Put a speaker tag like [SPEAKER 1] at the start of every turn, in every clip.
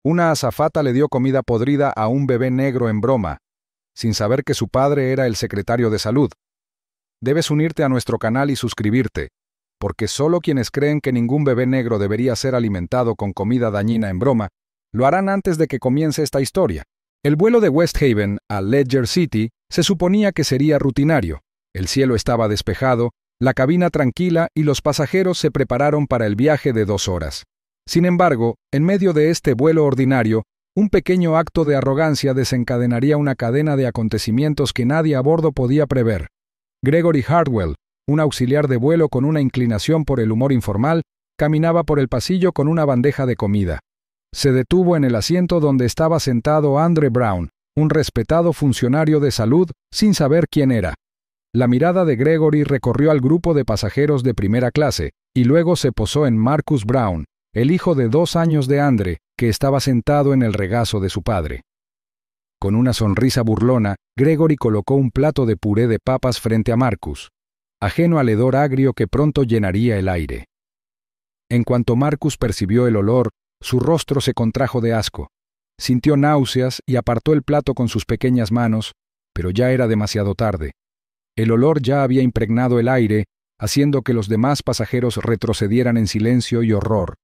[SPEAKER 1] Una azafata le dio comida podrida a un bebé negro en broma, sin saber que su padre era el secretario de salud. Debes unirte a nuestro canal y suscribirte, porque solo quienes creen que ningún bebé negro debería ser alimentado con comida dañina en broma, lo harán antes de que comience esta historia. El vuelo de West Haven a Ledger City se suponía que sería rutinario. El cielo estaba despejado, la cabina tranquila y los pasajeros se prepararon para el viaje de 2 horas. Sin embargo, en medio de este vuelo ordinario, un pequeño acto de arrogancia desencadenaría una cadena de acontecimientos que nadie a bordo podía prever. Gregory Hardwell, un auxiliar de vuelo con una inclinación por el humor informal, caminaba por el pasillo con una bandeja de comida. Se detuvo en el asiento donde estaba sentado Andre Brown, un respetado funcionario de salud, sin saber quién era. La mirada de Gregory recorrió al grupo de pasajeros de primera clase, y luego se posó en Marcus Brown, el hijo de 2 años de Andre, que estaba sentado en el regazo de su padre. Con una sonrisa burlona, Gregory colocó un plato de puré de papas frente a Marcus, ajeno al hedor agrio que pronto llenaría el aire. En cuanto Marcus percibió el olor, su rostro se contrajo de asco. Sintió náuseas y apartó el plato con sus pequeñas manos, pero ya era demasiado tarde. El olor ya había impregnado el aire, haciendo que los demás pasajeros retrocedieran en silencio y horror.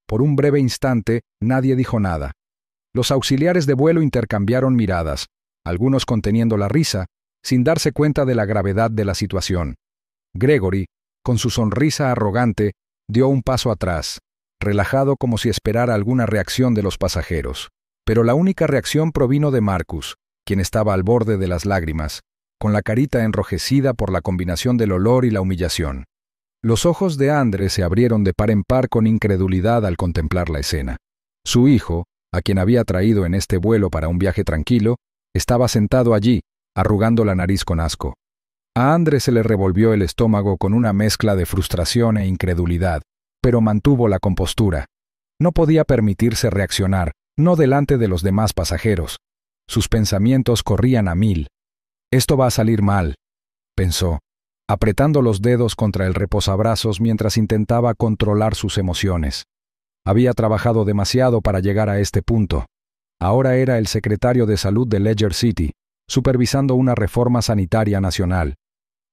[SPEAKER 1] Por un breve instante, nadie dijo nada. Los auxiliares de vuelo intercambiaron miradas, algunos conteniendo la risa, sin darse cuenta de la gravedad de la situación. Gregory, con su sonrisa arrogante, dio un paso atrás, relajado como si esperara alguna reacción de los pasajeros. Pero la única reacción provino de Marcus, quien estaba al borde de las lágrimas, con la carita enrojecida por la combinación del olor y la humillación. Los ojos de Andre se abrieron de par en par con incredulidad al contemplar la escena. Su hijo, a quien había traído en este vuelo para un viaje tranquilo, estaba sentado allí, arrugando la nariz con asco. A Andre se le revolvió el estómago con una mezcla de frustración e incredulidad, pero mantuvo la compostura. No podía permitirse reaccionar, no delante de los demás pasajeros. Sus pensamientos corrían a 1000. «Esto va a salir mal», pensó, apretando los dedos contra el reposabrazos mientras intentaba controlar sus emociones. Había trabajado demasiado para llegar a este punto. Ahora era el secretario de salud de Ledger City, supervisando una reforma sanitaria nacional.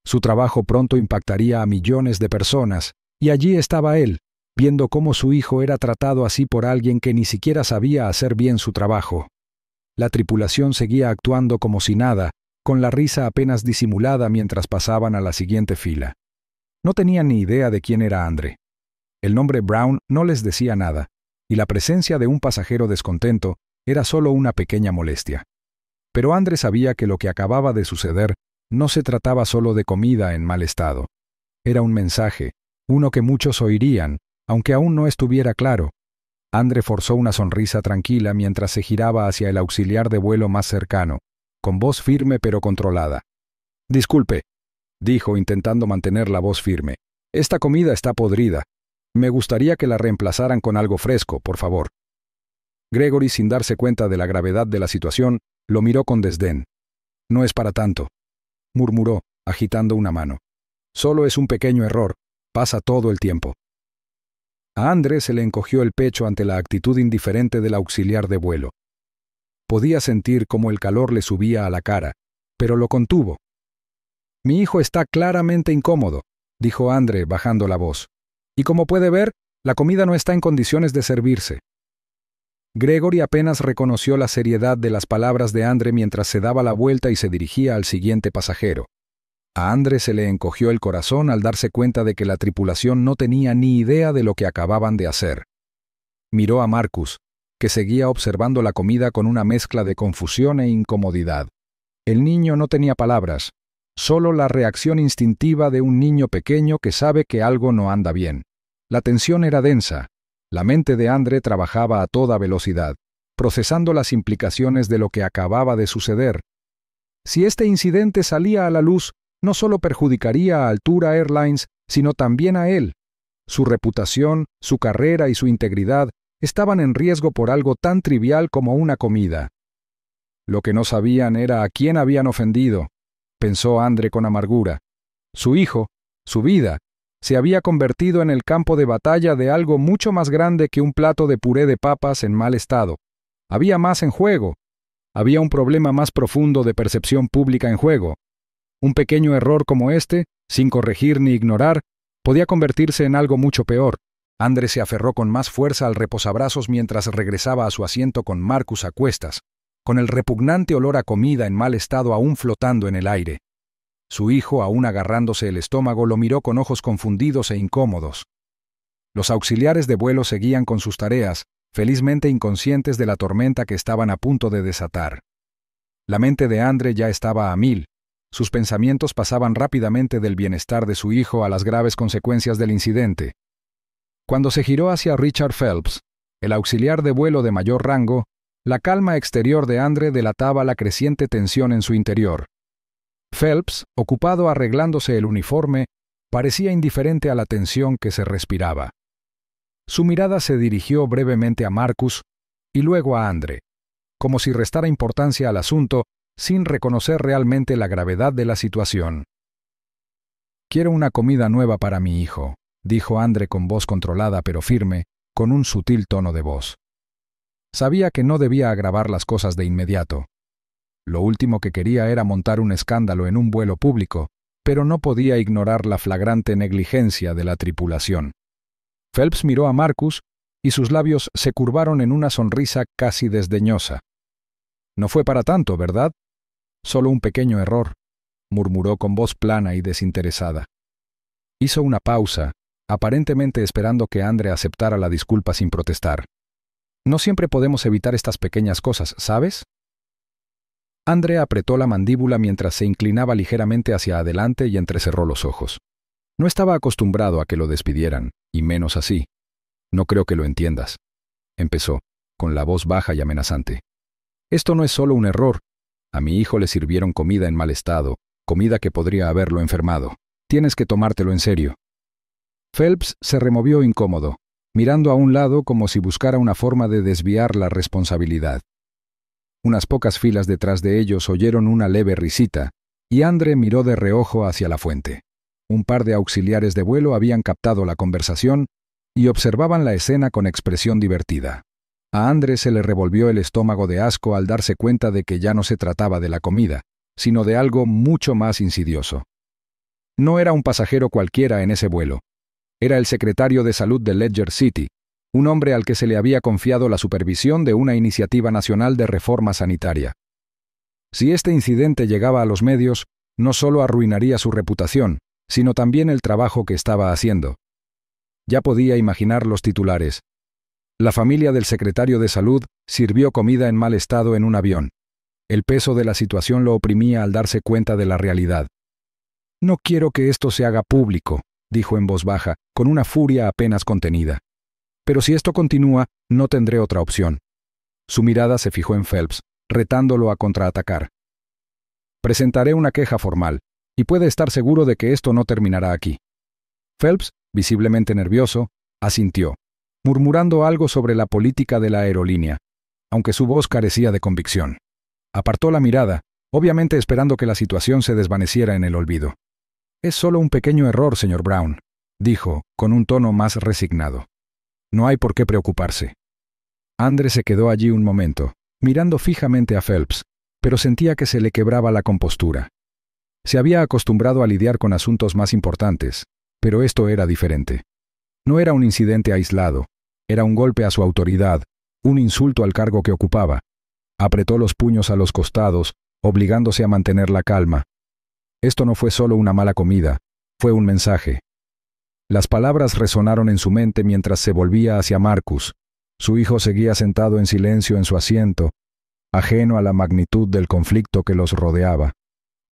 [SPEAKER 1] Su trabajo pronto impactaría a millones de personas, y allí estaba él, viendo cómo su hijo era tratado así por alguien que ni siquiera sabía hacer bien su trabajo. La tripulación seguía actuando como si nada, con la risa apenas disimulada mientras pasaban a la siguiente fila. No tenían ni idea de quién era Andre. El nombre Brown no les decía nada, y la presencia de un pasajero descontento era solo una pequeña molestia. Pero Andre sabía que lo que acababa de suceder no se trataba solo de comida en mal estado. Era un mensaje, uno que muchos oirían, aunque aún no estuviera claro. Andre forzó una sonrisa tranquila mientras se giraba hacia el auxiliar de vuelo más cercano, con voz firme pero controlada. «Disculpe», dijo intentando mantener la voz firme. «Esta comida está podrida. Me gustaría que la reemplazaran con algo fresco, por favor». Gregory, sin darse cuenta de la gravedad de la situación, lo miró con desdén. «No es para tanto», murmuró, agitando una mano. «Solo es un pequeño error. Pasa todo el tiempo». A Andre se le encogió el pecho ante la actitud indiferente del auxiliar de vuelo. Podía sentir cómo el calor le subía a la cara, pero lo contuvo. «Mi hijo está claramente incómodo», dijo Andre bajando la voz. «Y como puede ver, la comida no está en condiciones de servirse». Gregory apenas reconoció la seriedad de las palabras de Andre mientras se daba la vuelta y se dirigía al siguiente pasajero. A Andre se le encogió el corazón al darse cuenta de que la tripulación no tenía ni idea de lo que acababan de hacer. Miró a Marcus, que seguía observando la comida con una mezcla de confusión e incomodidad. El niño no tenía palabras, solo la reacción instintiva de un niño pequeño que sabe que algo no anda bien. La tensión era densa. La mente de Andre trabajaba a toda velocidad, procesando las implicaciones de lo que acababa de suceder. Si este incidente salía a la luz, no solo perjudicaría a Altura Airlines, sino también a él. Su reputación, su carrera y su integridad estaban en riesgo por algo tan trivial como una comida. Lo que no sabían era a quién habían ofendido, pensó Andre con amargura. Su hijo, su vida, se había convertido en el campo de batalla de algo mucho más grande que un plato de puré de papas en mal estado. Había más en juego. Había un problema más profundo de percepción pública en juego. Un pequeño error como este, sin corregir ni ignorar, podía convertirse en algo mucho peor. Andre se aferró con más fuerza al reposabrazos mientras regresaba a su asiento con Marcus a cuestas, con el repugnante olor a comida en mal estado aún flotando en el aire. Su hijo, aún agarrándose el estómago, lo miró con ojos confundidos e incómodos. Los auxiliares de vuelo seguían con sus tareas, felizmente inconscientes de la tormenta que estaban a punto de desatar. La mente de Andre ya estaba a mil. Sus pensamientos pasaban rápidamente del bienestar de su hijo a las graves consecuencias del incidente. Cuando se giró hacia Richard Phelps, el auxiliar de vuelo de mayor rango, la calma exterior de Andre delataba la creciente tensión en su interior. Phelps, ocupado arreglándose el uniforme, parecía indiferente a la tensión que se respiraba. Su mirada se dirigió brevemente a Marcus y luego a Andre, como si restara importancia al asunto sin reconocer realmente la gravedad de la situación. «Quiero una comida nueva para mi hijo», dijo Andre con voz controlada pero firme, con un sutil tono de voz. Sabía que no debía agravar las cosas de inmediato. Lo último que quería era montar un escándalo en un vuelo público, pero no podía ignorar la flagrante negligencia de la tripulación. Phelps miró a Marcus y sus labios se curvaron en una sonrisa casi desdeñosa. «No fue para tanto, ¿verdad? Solo un pequeño error», murmuró con voz plana y desinteresada. Hizo una pausa, aparentemente esperando que Andre aceptara la disculpa sin protestar. «No siempre podemos evitar estas pequeñas cosas, ¿sabes?». Andre apretó la mandíbula mientras se inclinaba ligeramente hacia adelante y entrecerró los ojos. No estaba acostumbrado a que lo despidieran, y menos así. «No creo que lo entiendas», empezó, con la voz baja y amenazante. «Esto no es solo un error. A mi hijo le sirvieron comida en mal estado, comida que podría haberlo enfermado. Tienes que tomártelo en serio». Phelps se removió incómodo, mirando a un lado como si buscara una forma de desviar la responsabilidad. Unas pocas filas detrás de ellos oyeron una leve risita, y Andre miró de reojo hacia la fuente. Un par de auxiliares de vuelo habían captado la conversación y observaban la escena con expresión divertida. A Andre se le revolvió el estómago de asco al darse cuenta de que ya no se trataba de la comida, sino de algo mucho más insidioso. No era un pasajero cualquiera en ese vuelo. Era el secretario de Salud de Ledger City, un hombre al que se le había confiado la supervisión de una iniciativa nacional de reforma sanitaria. Si este incidente llegaba a los medios, no solo arruinaría su reputación, sino también el trabajo que estaba haciendo. Ya podía imaginar los titulares. La familia del secretario de Salud sirvió comida en mal estado en un avión. El peso de la situación lo oprimía al darse cuenta de la realidad. «No quiero que esto se haga público», dijo en voz baja, con una furia apenas contenida. «Pero si esto continúa, no tendré otra opción». Su mirada se fijó en Phelps, retándolo a contraatacar. «Presentaré una queja formal, y puede estar seguro de que esto no terminará aquí». Phelps, visiblemente nervioso, asintió, murmurando algo sobre la política de la aerolínea, aunque su voz carecía de convicción. Apartó la mirada, obviamente esperando que la situación se desvaneciera en el olvido. «Es solo un pequeño error, señor Brown», dijo, con un tono más resignado. «No hay por qué preocuparse». Andre se quedó allí un momento, mirando fijamente a Phelps, pero sentía que se le quebraba la compostura. Se había acostumbrado a lidiar con asuntos más importantes, pero esto era diferente. No era un incidente aislado, era un golpe a su autoridad, un insulto al cargo que ocupaba. Apretó los puños a los costados, obligándose a mantener la calma. Esto no fue solo una mala comida, fue un mensaje. Las palabras resonaron en su mente mientras se volvía hacia Marcus. Su hijo seguía sentado en silencio en su asiento, ajeno a la magnitud del conflicto que los rodeaba.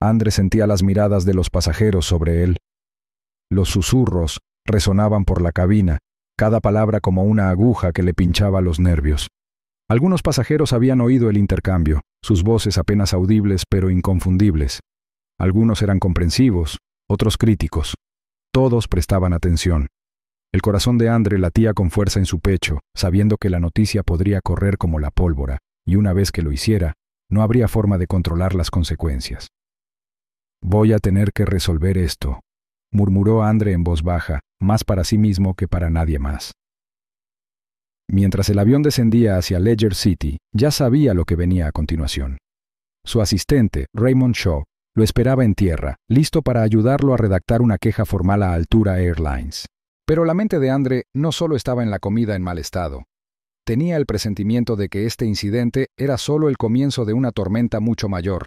[SPEAKER 1] Andre sentía las miradas de los pasajeros sobre él. Los susurros resonaban por la cabina, cada palabra como una aguja que le pinchaba los nervios. Algunos pasajeros habían oído el intercambio, sus voces apenas audibles pero inconfundibles. Algunos eran comprensivos, otros críticos. Todos prestaban atención. El corazón de Andre latía con fuerza en su pecho, sabiendo que la noticia podría correr como la pólvora, y una vez que lo hiciera, no habría forma de controlar las consecuencias. «Voy a tener que resolver esto», murmuró Andre en voz baja, más para sí mismo que para nadie más. Mientras el avión descendía hacia Ledger City, ya sabía lo que venía a continuación. Su asistente, Raymond Shaw, lo esperaba en tierra, listo para ayudarlo a redactar una queja formal a Altura Airlines. Pero la mente de Andre no solo estaba en la comida en mal estado. Tenía el presentimiento de que este incidente era solo el comienzo de una tormenta mucho mayor.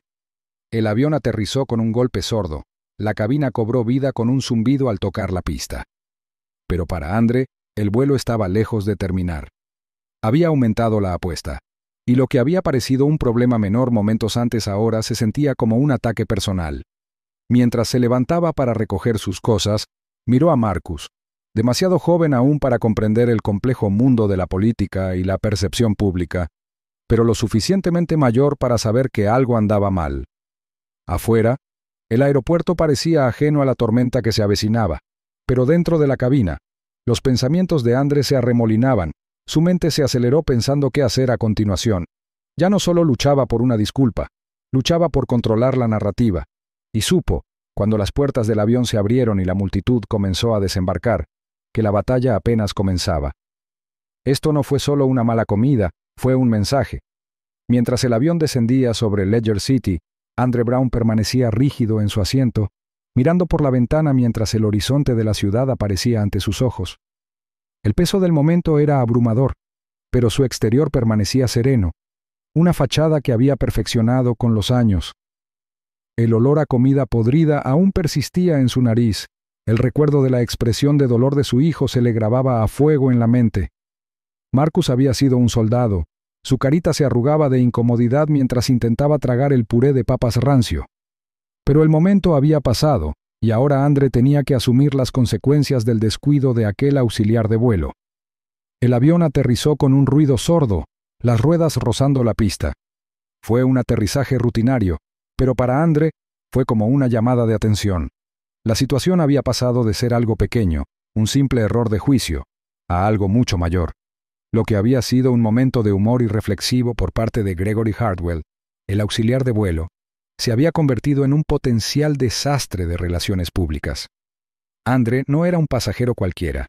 [SPEAKER 1] El avión aterrizó con un golpe sordo. La cabina cobró vida con un zumbido al tocar la pista. Pero para Andre, el vuelo estaba lejos de terminar. Había aumentado la apuesta, y lo que había parecido un problema menor momentos antes ahora se sentía como un ataque personal. Mientras se levantaba para recoger sus cosas, miró a Marcus, demasiado joven aún para comprender el complejo mundo de la política y la percepción pública, pero lo suficientemente mayor para saber que algo andaba mal. Afuera, el aeropuerto parecía ajeno a la tormenta que se avecinaba, pero dentro de la cabina, los pensamientos de Andre se arremolinaban, su mente se aceleró pensando qué hacer a continuación. Ya no solo luchaba por una disculpa, luchaba por controlar la narrativa, y supo, cuando las puertas del avión se abrieron y la multitud comenzó a desembarcar, que la batalla apenas comenzaba. Esto no fue solo una mala comida, fue un mensaje. Mientras el avión descendía sobre Ledger City, Andre Brown permanecía rígido en su asiento, mirando por la ventana mientras el horizonte de la ciudad aparecía ante sus ojos. El peso del momento era abrumador, pero su exterior permanecía sereno, una fachada que había perfeccionado con los años. El olor a comida podrida aún persistía en su nariz, el recuerdo de la expresión de dolor de su hijo se le grababa a fuego en la mente. Marcus había sido un soldado, su carita se arrugaba de incomodidad mientras intentaba tragar el puré de papas rancio. Pero el momento había pasado, y ahora Andre tenía que asumir las consecuencias del descuido de aquel auxiliar de vuelo. El avión aterrizó con un ruido sordo, las ruedas rozando la pista. Fue un aterrizaje rutinario, pero para Andre fue como una llamada de atención. La situación había pasado de ser algo pequeño, un simple error de juicio, a algo mucho mayor. Lo que había sido un momento de humor irreflexivo por parte de Gregory Hardwell, el auxiliar de vuelo, se había convertido en un potencial desastre de relaciones públicas. Andre no era un pasajero cualquiera.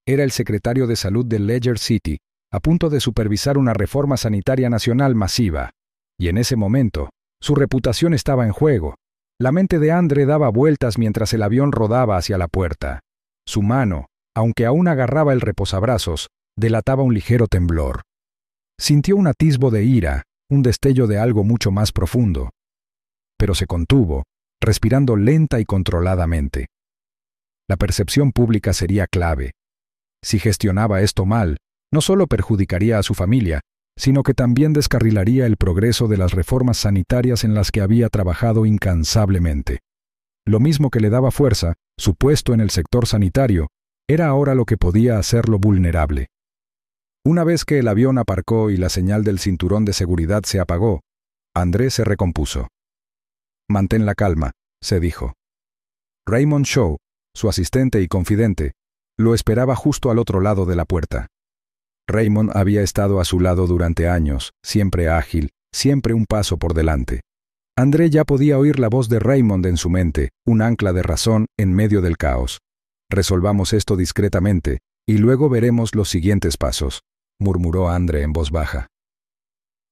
[SPEAKER 1] Era el secretario de Salud de Ledger City, a punto de supervisar una reforma sanitaria nacional masiva. Y en ese momento, su reputación estaba en juego. La mente de Andre daba vueltas mientras el avión rodaba hacia la puerta. Su mano, aunque aún agarraba el reposabrazos, delataba un ligero temblor. Sintió un atisbo de ira, un destello de algo mucho más profundo. Pero se contuvo, respirando lenta y controladamente. La percepción pública sería clave. Si gestionaba esto mal, no solo perjudicaría a su familia, sino que también descarrilaría el progreso de las reformas sanitarias en las que había trabajado incansablemente. Lo mismo que le daba fuerza, su puesto en el sector sanitario, era ahora lo que podía hacerlo vulnerable. Una vez que el avión aparcó y la señal del cinturón de seguridad se apagó, André se recompuso. «Mantén la calma», se dijo. Raymond Shaw, su asistente y confidente, lo esperaba justo al otro lado de la puerta. Raymond había estado a su lado durante años, siempre ágil, siempre un paso por delante. André ya podía oír la voz de Raymond en su mente, un ancla de razón en medio del caos. «Resolvamos esto discretamente, y luego veremos los siguientes pasos», murmuró André en voz baja.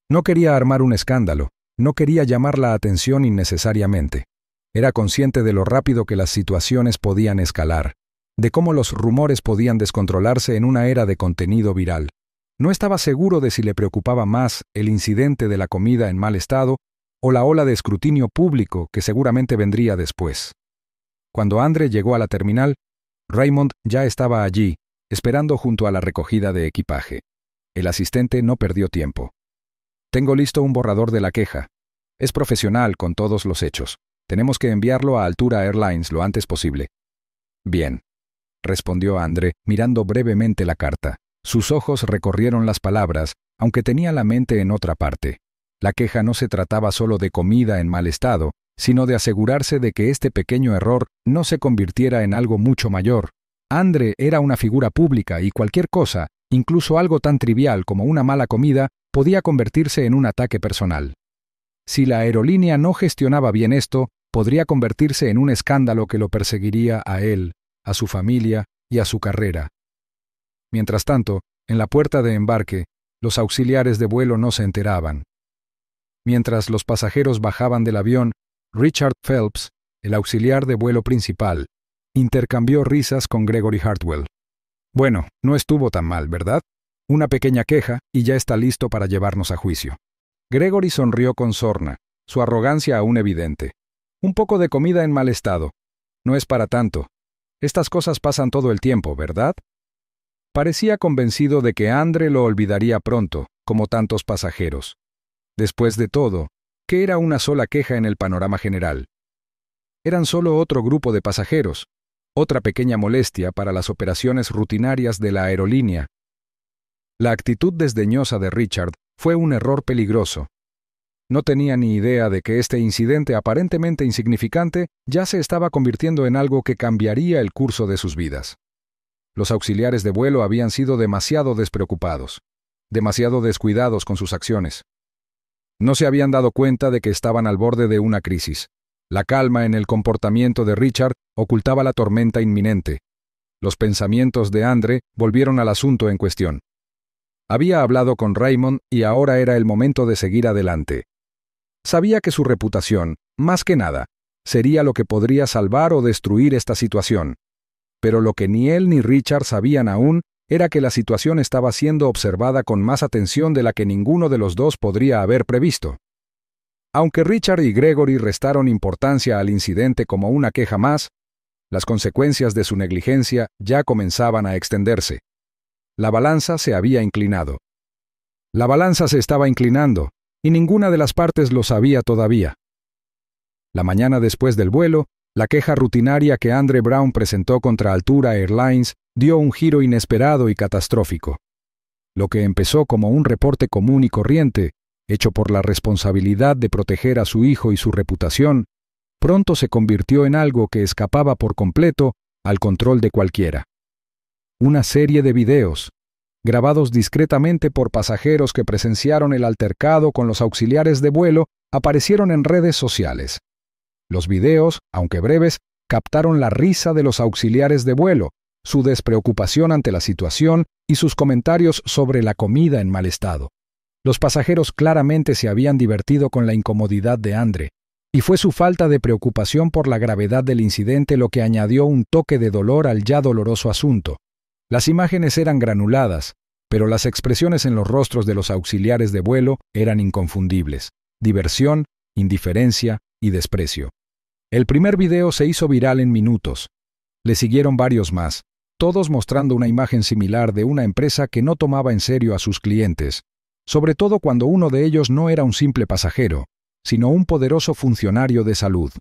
[SPEAKER 1] No quería armar un escándalo, no quería llamar la atención innecesariamente. Era consciente de lo rápido que las situaciones podían escalar, de cómo los rumores podían descontrolarse en una era de contenido viral. No estaba seguro de si le preocupaba más el incidente de la comida en mal estado o la ola de escrutinio público que seguramente vendría después. Cuando André llegó a la terminal, Raymond ya estaba allí, esperando junto a la recogida de equipaje. El asistente no perdió tiempo. «Tengo listo un borrador de la queja. Es profesional con todos los hechos. Tenemos que enviarlo a Altura Airlines lo antes posible». «Bien», respondió André, mirando brevemente la carta. Sus ojos recorrieron las palabras, aunque tenía la mente en otra parte. La queja no se trataba solo de comida en mal estado, sino de asegurarse de que este pequeño error no se convirtiera en algo mucho mayor. André era una figura pública y cualquier cosa, incluso algo tan trivial como una mala comida, podía convertirse en un ataque personal. Si la aerolínea no gestionaba bien esto, podría convertirse en un escándalo que lo perseguiría a él, a su familia y a su carrera. Mientras tanto, En la puerta de embarque, los auxiliares de vuelo no se enteraban. Mientras los pasajeros bajaban del avión, Richard Phelps, el auxiliar de vuelo principal, intercambió risas con Gregory Hartwell. Bueno, no estuvo tan mal, ¿verdad? Una pequeña queja y ya está listo para llevarnos a juicio. Gregory sonrió con sorna, su arrogancia aún evidente. Un poco de comida en mal estado. No es para tanto. Estas cosas pasan todo el tiempo, ¿verdad? Parecía convencido de que Andre lo olvidaría pronto, como tantos pasajeros. Después de todo, ¿qué era una sola queja en el panorama general? Eran solo otro grupo de pasajeros, otra pequeña molestia para las operaciones rutinarias de la aerolínea. La actitud desdeñosa de Richard fue un error peligroso. No tenía ni idea de que este incidente aparentemente insignificante ya se estaba convirtiendo en algo que cambiaría el curso de sus vidas. Los auxiliares de vuelo habían sido demasiado despreocupados, demasiado descuidados con sus acciones. No se habían dado cuenta de que estaban al borde de una crisis. La calma en el comportamiento de Richard ocultaba la tormenta inminente. Los pensamientos de Andre volvieron al asunto en cuestión. Había hablado con Raymond y ahora era el momento de seguir adelante. Sabía que su reputación, más que nada, sería lo que podría salvar o destruir esta situación. Pero lo que ni él ni Richard sabían aún era que la situación estaba siendo observada con más atención de la que ninguno de los dos podría haber previsto. Aunque Richard y Gregory restaron importancia al incidente como una queja más, las consecuencias de su negligencia ya comenzaban a extenderse. La balanza se había inclinado. La balanza se estaba inclinando, y ninguna de las partes lo sabía todavía. La mañana después del vuelo, la queja rutinaria que Andre Brown presentó contra Altura Airlines dio un giro inesperado y catastrófico. Lo que empezó como un reporte común y corriente, hecho por la responsabilidad de proteger a su hijo y su reputación, pronto se convirtió en algo que escapaba por completo al control de cualquiera. Una serie de videos, grabados discretamente por pasajeros que presenciaron el altercado con los auxiliares de vuelo, aparecieron en redes sociales. Los videos, aunque breves, captaron la risa de los auxiliares de vuelo, su despreocupación ante la situación y sus comentarios sobre la comida en mal estado. Los pasajeros claramente se habían divertido con la incomodidad de Andre, y fue su falta de preocupación por la gravedad del incidente lo que añadió un toque de dolor al ya doloroso asunto. Las imágenes eran granuladas, pero las expresiones en los rostros de los auxiliares de vuelo eran inconfundibles: diversión, indiferencia y desprecio. El primer video se hizo viral en minutos. Le siguieron varios más, todos mostrando una imagen similar de una empresa que no tomaba en serio a sus clientes, sobre todo cuando uno de ellos no era un simple pasajero, sino un poderoso funcionario de salud.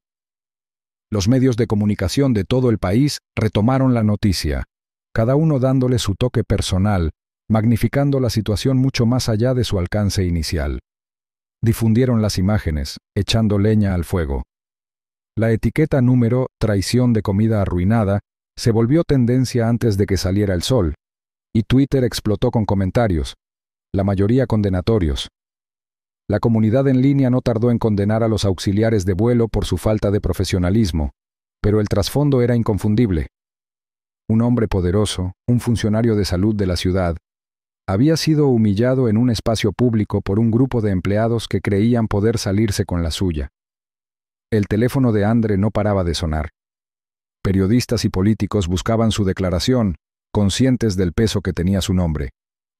[SPEAKER 1] Los medios de comunicación de todo el país retomaron la noticia, cada uno dándole su toque personal, magnificando la situación mucho más allá de su alcance inicial. Difundieron las imágenes, echando leña al fuego. La etiqueta número «Traición de comida arruinada» se volvió tendencia antes de que saliera el sol, y Twitter explotó con comentarios, la mayoría condenatorios. La comunidad en línea no tardó en condenar a los auxiliares de vuelo por su falta de profesionalismo, pero el trasfondo era inconfundible. Un hombre poderoso, un funcionario de salud de la ciudad, había sido humillado en un espacio público por un grupo de empleados que creían poder salirse con la suya. El teléfono de Andre no paraba de sonar. Periodistas y políticos buscaban su declaración, conscientes del peso que tenía su nombre.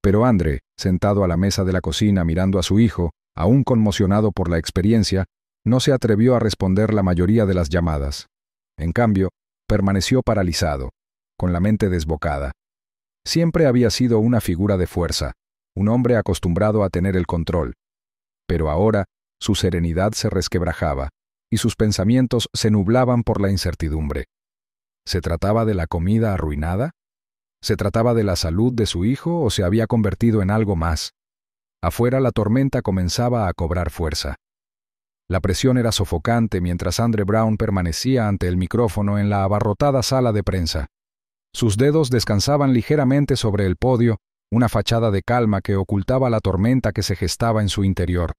[SPEAKER 1] Pero Andre, sentado a la mesa de la cocina mirando a su hijo, aún conmocionado por la experiencia, no se atrevió a responder la mayoría de las llamadas. En cambio, permaneció paralizado, con la mente desbocada. Siempre había sido una figura de fuerza, un hombre acostumbrado a tener el control. Pero ahora, su serenidad se resquebrajaba, y sus pensamientos se nublaban por la incertidumbre. ¿Se trataba de la comida arruinada? ¿Se trataba de la salud de su hijo o se había convertido en algo más? Afuera la tormenta comenzaba a cobrar fuerza. La presión era sofocante mientras Andre Brown permanecía ante el micrófono en la abarrotada sala de prensa. Sus dedos descansaban ligeramente sobre el podio, una fachada de calma que ocultaba la tormenta que se gestaba en su interior.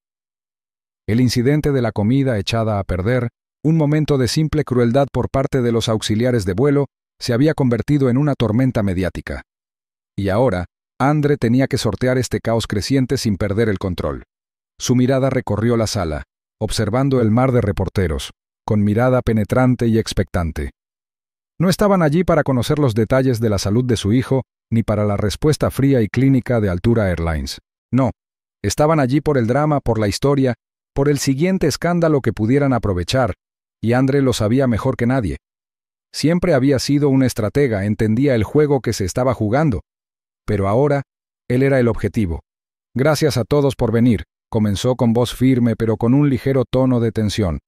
[SPEAKER 1] El incidente de la comida echada a perder, un momento de simple crueldad por parte de los auxiliares de vuelo, se había convertido en una tormenta mediática. Y ahora, Andre tenía que sortear este caos creciente sin perder el control. Su mirada recorrió la sala, observando el mar de reporteros, con mirada penetrante y expectante. No estaban allí para conocer los detalles de la salud de su hijo, ni para la respuesta fría y clínica de Altura Airlines. No, estaban allí por el drama, por la historia, por el siguiente escándalo que pudieran aprovechar, y Andre lo sabía mejor que nadie. Siempre había sido un estratega, entendía el juego que se estaba jugando. Pero ahora, él era el objetivo. Gracias a todos por venir, comenzó con voz firme pero con un ligero tono de tensión.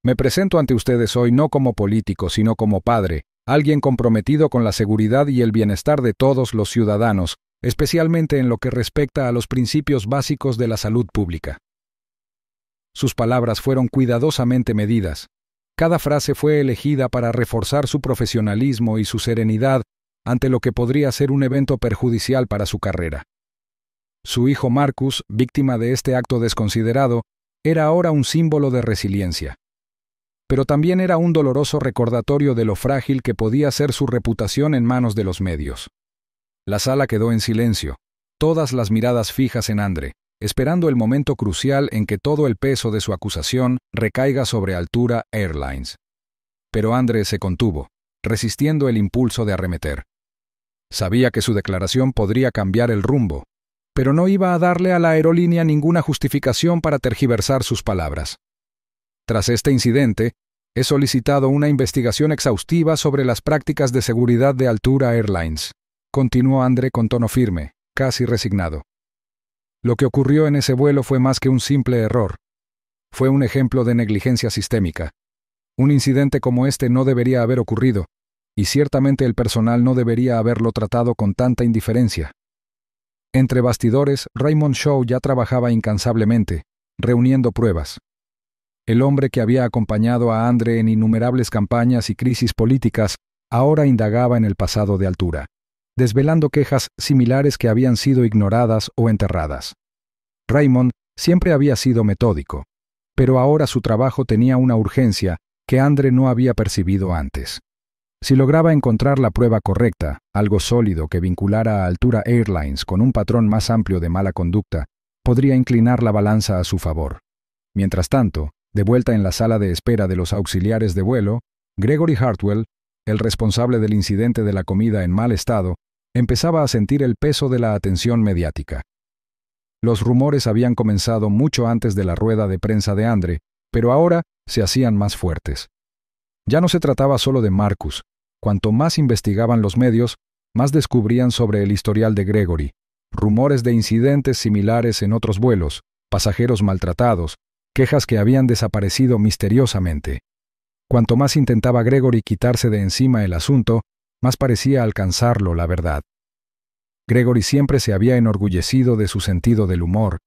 [SPEAKER 1] Me presento ante ustedes hoy no como político, sino como padre, alguien comprometido con la seguridad y el bienestar de todos los ciudadanos, especialmente en lo que respecta a los principios básicos de la salud pública. Sus palabras fueron cuidadosamente medidas. Cada frase fue elegida para reforzar su profesionalismo y su serenidad ante lo que podría ser un evento perjudicial para su carrera. Su hijo Marcus, víctima de este acto desconsiderado, era ahora un símbolo de resiliencia. Pero también era un doloroso recordatorio de lo frágil que podía ser su reputación en manos de los medios. La sala quedó en silencio, todas las miradas fijas en Andre, esperando el momento crucial en que todo el peso de su acusación recaiga sobre Altura Airlines. Pero Andre se contuvo, resistiendo el impulso de arremeter. Sabía que su declaración podría cambiar el rumbo, pero no iba a darle a la aerolínea ninguna justificación para tergiversar sus palabras. Tras este incidente, he solicitado una investigación exhaustiva sobre las prácticas de seguridad de Altura Airlines, continuó Andre con tono firme, casi resignado. Lo que ocurrió en ese vuelo fue más que un simple error. Fue un ejemplo de negligencia sistémica. Un incidente como este no debería haber ocurrido, y ciertamente el personal no debería haberlo tratado con tanta indiferencia. Entre bastidores, Raymond Shaw ya trabajaba incansablemente, reuniendo pruebas. El hombre que había acompañado a Andre en innumerables campañas y crisis políticas ahora indagaba en el pasado de Altura, desvelando quejas similares que habían sido ignoradas o enterradas. Raymond siempre había sido metódico, pero ahora su trabajo tenía una urgencia que Andre no había percibido antes. Si lograba encontrar la prueba correcta, algo sólido que vinculara a Altura Airlines con un patrón más amplio de mala conducta, podría inclinar la balanza a su favor. Mientras tanto, de vuelta en la sala de espera de los auxiliares de vuelo, Gregory Hartwell, el responsable del incidente de la comida en mal estado, empezaba a sentir el peso de la atención mediática. Los rumores habían comenzado mucho antes de la rueda de prensa de Andre, pero ahora se hacían más fuertes. Ya no se trataba solo de Marcus. Cuanto más investigaban los medios, más descubrían sobre el historial de Gregory, rumores de incidentes similares en otros vuelos, pasajeros maltratados, quejas que habían desaparecido misteriosamente. Cuanto más intentaba Gregory quitarse de encima el asunto, más parecía alcanzarlo la verdad. Gregory siempre se había enorgullecido de su sentido del humor,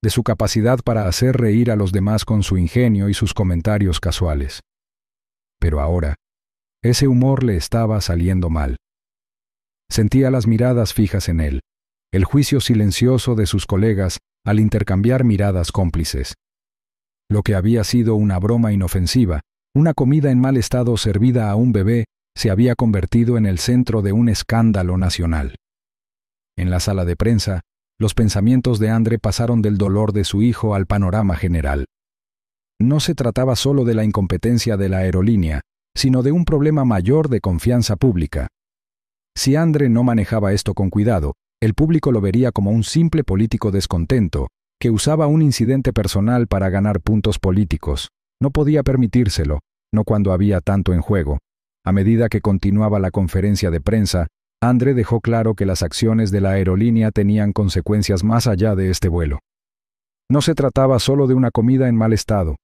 [SPEAKER 1] de su capacidad para hacer reír a los demás con su ingenio y sus comentarios casuales. Pero ahora, ese humor le estaba saliendo mal. Sentía las miradas fijas en él, el juicio silencioso de sus colegas al intercambiar miradas cómplices. Lo que había sido una broma inofensiva, una comida en mal estado servida a un bebé, se había convertido en el centro de un escándalo nacional. En la sala de prensa, los pensamientos de Andre pasaron del dolor de su hijo al panorama general. No se trataba solo de la incompetencia de la aerolínea, sino de un problema mayor de confianza pública. Si Andre no manejaba esto con cuidado, el público lo vería como un simple político descontento, que usaba un incidente personal para ganar puntos políticos. No podía permitírselo, no cuando había tanto en juego. A medida que continuaba la conferencia de prensa, Andre dejó claro que las acciones de la aerolínea tenían consecuencias más allá de este vuelo. No se trataba solo de una comida en mal estado.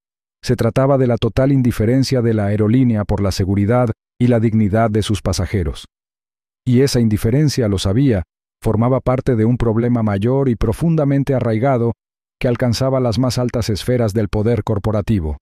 [SPEAKER 1] Se trataba de la total indiferencia de la aerolínea por la seguridad y la dignidad de sus pasajeros. Y esa indiferencia, lo sabía, formaba parte de un problema mayor y profundamente arraigado que alcanzaba las más altas esferas del poder corporativo.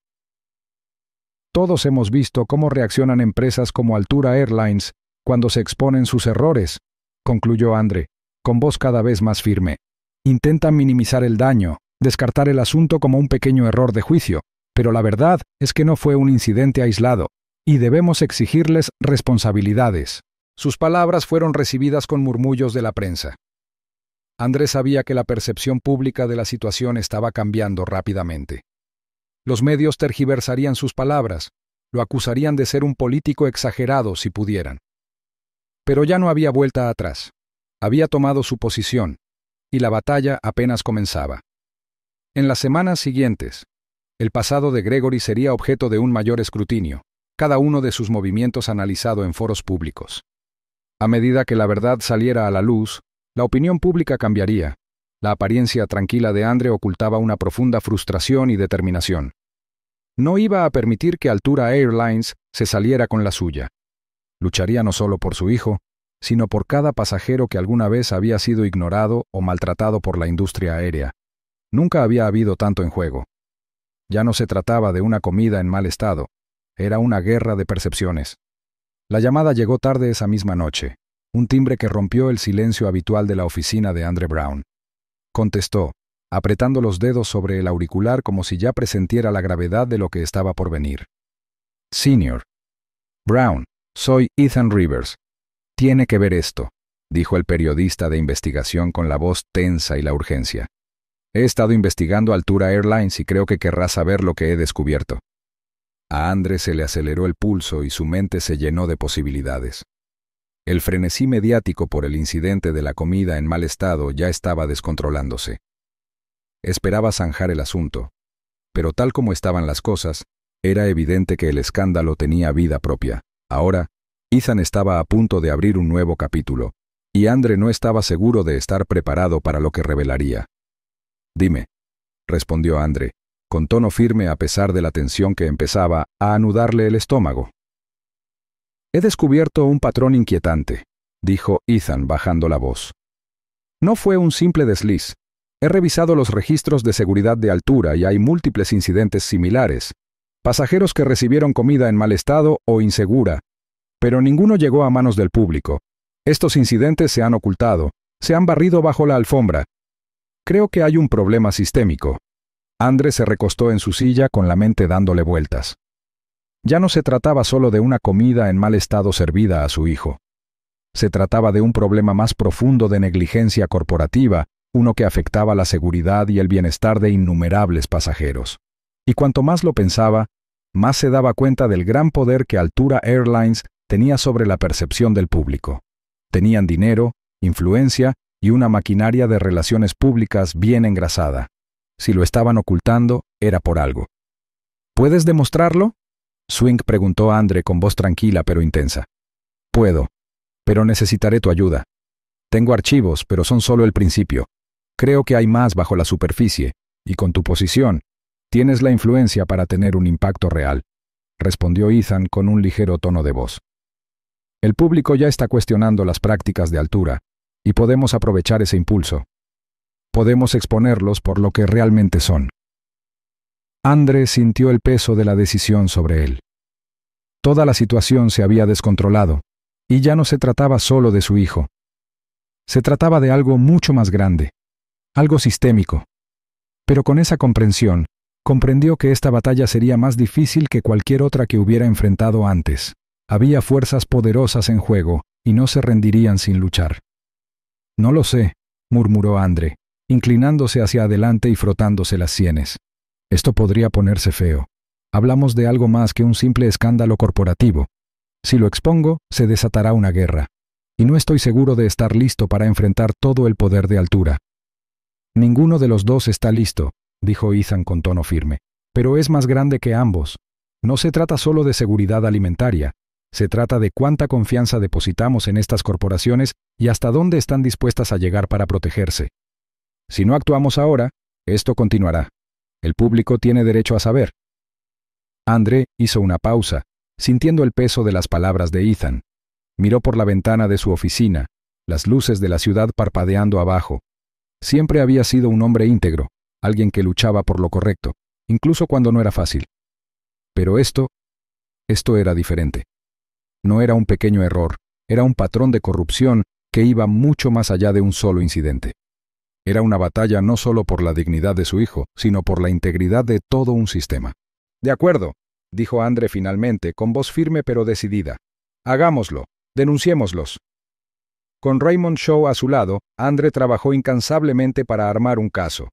[SPEAKER 1] Todos hemos visto cómo reaccionan empresas como Altura Airlines cuando se exponen sus errores, concluyó Andre, con voz cada vez más firme. Intentan minimizar el daño, descartar el asunto como un pequeño error de juicio, pero la verdad es que no fue un incidente aislado, y debemos exigirles responsabilidades. Sus palabras fueron recibidas con murmullos de la prensa. Andrés sabía que la percepción pública de la situación estaba cambiando rápidamente. Los medios tergiversarían sus palabras, lo acusarían de ser un político exagerado si pudieran. Pero ya no había vuelta atrás. Había tomado su posición, y la batalla apenas comenzaba. En las semanas siguientes, el pasado de Gregory sería objeto de un mayor escrutinio, cada uno de sus movimientos analizado en foros públicos. A medida que la verdad saliera a la luz, la opinión pública cambiaría. La apariencia tranquila de Andre ocultaba una profunda frustración y determinación. No iba a permitir que Altura Airlines se saliera con la suya. Lucharía no solo por su hijo, sino por cada pasajero que alguna vez había sido ignorado o maltratado por la industria aérea. Nunca había habido tanto en juego. Ya no se trataba de una comida en mal estado, era una guerra de percepciones. La llamada llegó tarde esa misma noche, un timbre que rompió el silencio habitual de la oficina de Andre Brown. Contestó, apretando los dedos sobre el auricular como si ya presentiera la gravedad de lo que estaba por venir. Senior. Brown, soy Ethan Rivers. Tiene que ver esto, dijo el periodista de investigación con la voz tensa y la urgencia. He estado investigando Altura Airlines y creo que querrás saber lo que he descubierto. A Andre se le aceleró el pulso y su mente se llenó de posibilidades. El frenesí mediático por el incidente de la comida en mal estado ya estaba descontrolándose. Esperaba zanjar el asunto, pero tal como estaban las cosas, era evidente que el escándalo tenía vida propia. Ahora, Ethan estaba a punto de abrir un nuevo capítulo, y Andre no estaba seguro de estar preparado para lo que revelaría. Dime, respondió Andre, con tono firme a pesar de la tensión que empezaba a anudarle el estómago. He descubierto un patrón inquietante, dijo Ethan bajando la voz. No fue un simple desliz. He revisado los registros de seguridad de Altura y hay múltiples incidentes similares. Pasajeros que recibieron comida en mal estado o insegura, pero ninguno llegó a manos del público. Estos incidentes se han ocultado, se han barrido bajo la alfombra. Creo que hay un problema sistémico. Andre se recostó en su silla con la mente dándole vueltas. Ya no se trataba solo de una comida en mal estado servida a su hijo. Se trataba de un problema más profundo de negligencia corporativa, uno que afectaba la seguridad y el bienestar de innumerables pasajeros. Y cuanto más lo pensaba, más se daba cuenta del gran poder que Altura Airlines tenía sobre la percepción del público. Tenían dinero, influencia y una maquinaria de relaciones públicas bien engrasada. Si lo estaban ocultando, era por algo. ¿Puedes demostrarlo? Swing preguntó a Andre con voz tranquila pero intensa. Puedo, pero necesitaré tu ayuda. Tengo archivos, pero son solo el principio. Creo que hay más bajo la superficie, y con tu posición, tienes la influencia para tener un impacto real, respondió Ethan con un ligero tono de voz. El público ya está cuestionando las prácticas de Altura, y podemos aprovechar ese impulso. Podemos exponerlos por lo que realmente son. Andre sintió el peso de la decisión sobre él. Toda la situación se había descontrolado, y ya no se trataba solo de su hijo. Se trataba de algo mucho más grande, algo sistémico. Pero con esa comprensión, comprendió que esta batalla sería más difícil que cualquier otra que hubiera enfrentado antes. Había fuerzas poderosas en juego, y no se rendirían sin luchar. No lo sé, murmuró Andre, inclinándose hacia adelante y frotándose las sienes. Esto podría ponerse feo. Hablamos de algo más que un simple escándalo corporativo. Si lo expongo, se desatará una guerra. Y no estoy seguro de estar listo para enfrentar todo el poder de Altura. Ninguno de los dos está listo, dijo Ethan con tono firme. Pero es más grande que ambos. No se trata solo de seguridad alimentaria. Se trata de cuánta confianza depositamos en estas corporaciones y hasta dónde están dispuestas a llegar para protegerse. Si no actuamos ahora, esto continuará. El público tiene derecho a saber. Andre hizo una pausa, sintiendo el peso de las palabras de Ethan. Miró por la ventana de su oficina, las luces de la ciudad parpadeando abajo. Siempre había sido un hombre íntegro, alguien que luchaba por lo correcto, incluso cuando no era fácil. Pero esto era diferente. No era un pequeño error, era un patrón de corrupción que iba mucho más allá de un solo incidente. Era una batalla no solo por la dignidad de su hijo, sino por la integridad de todo un sistema. De acuerdo, dijo Andre finalmente, con voz firme pero decidida. Hagámoslo, denunciémoslos. Con Raymond Shaw a su lado, Andre trabajó incansablemente para armar un caso.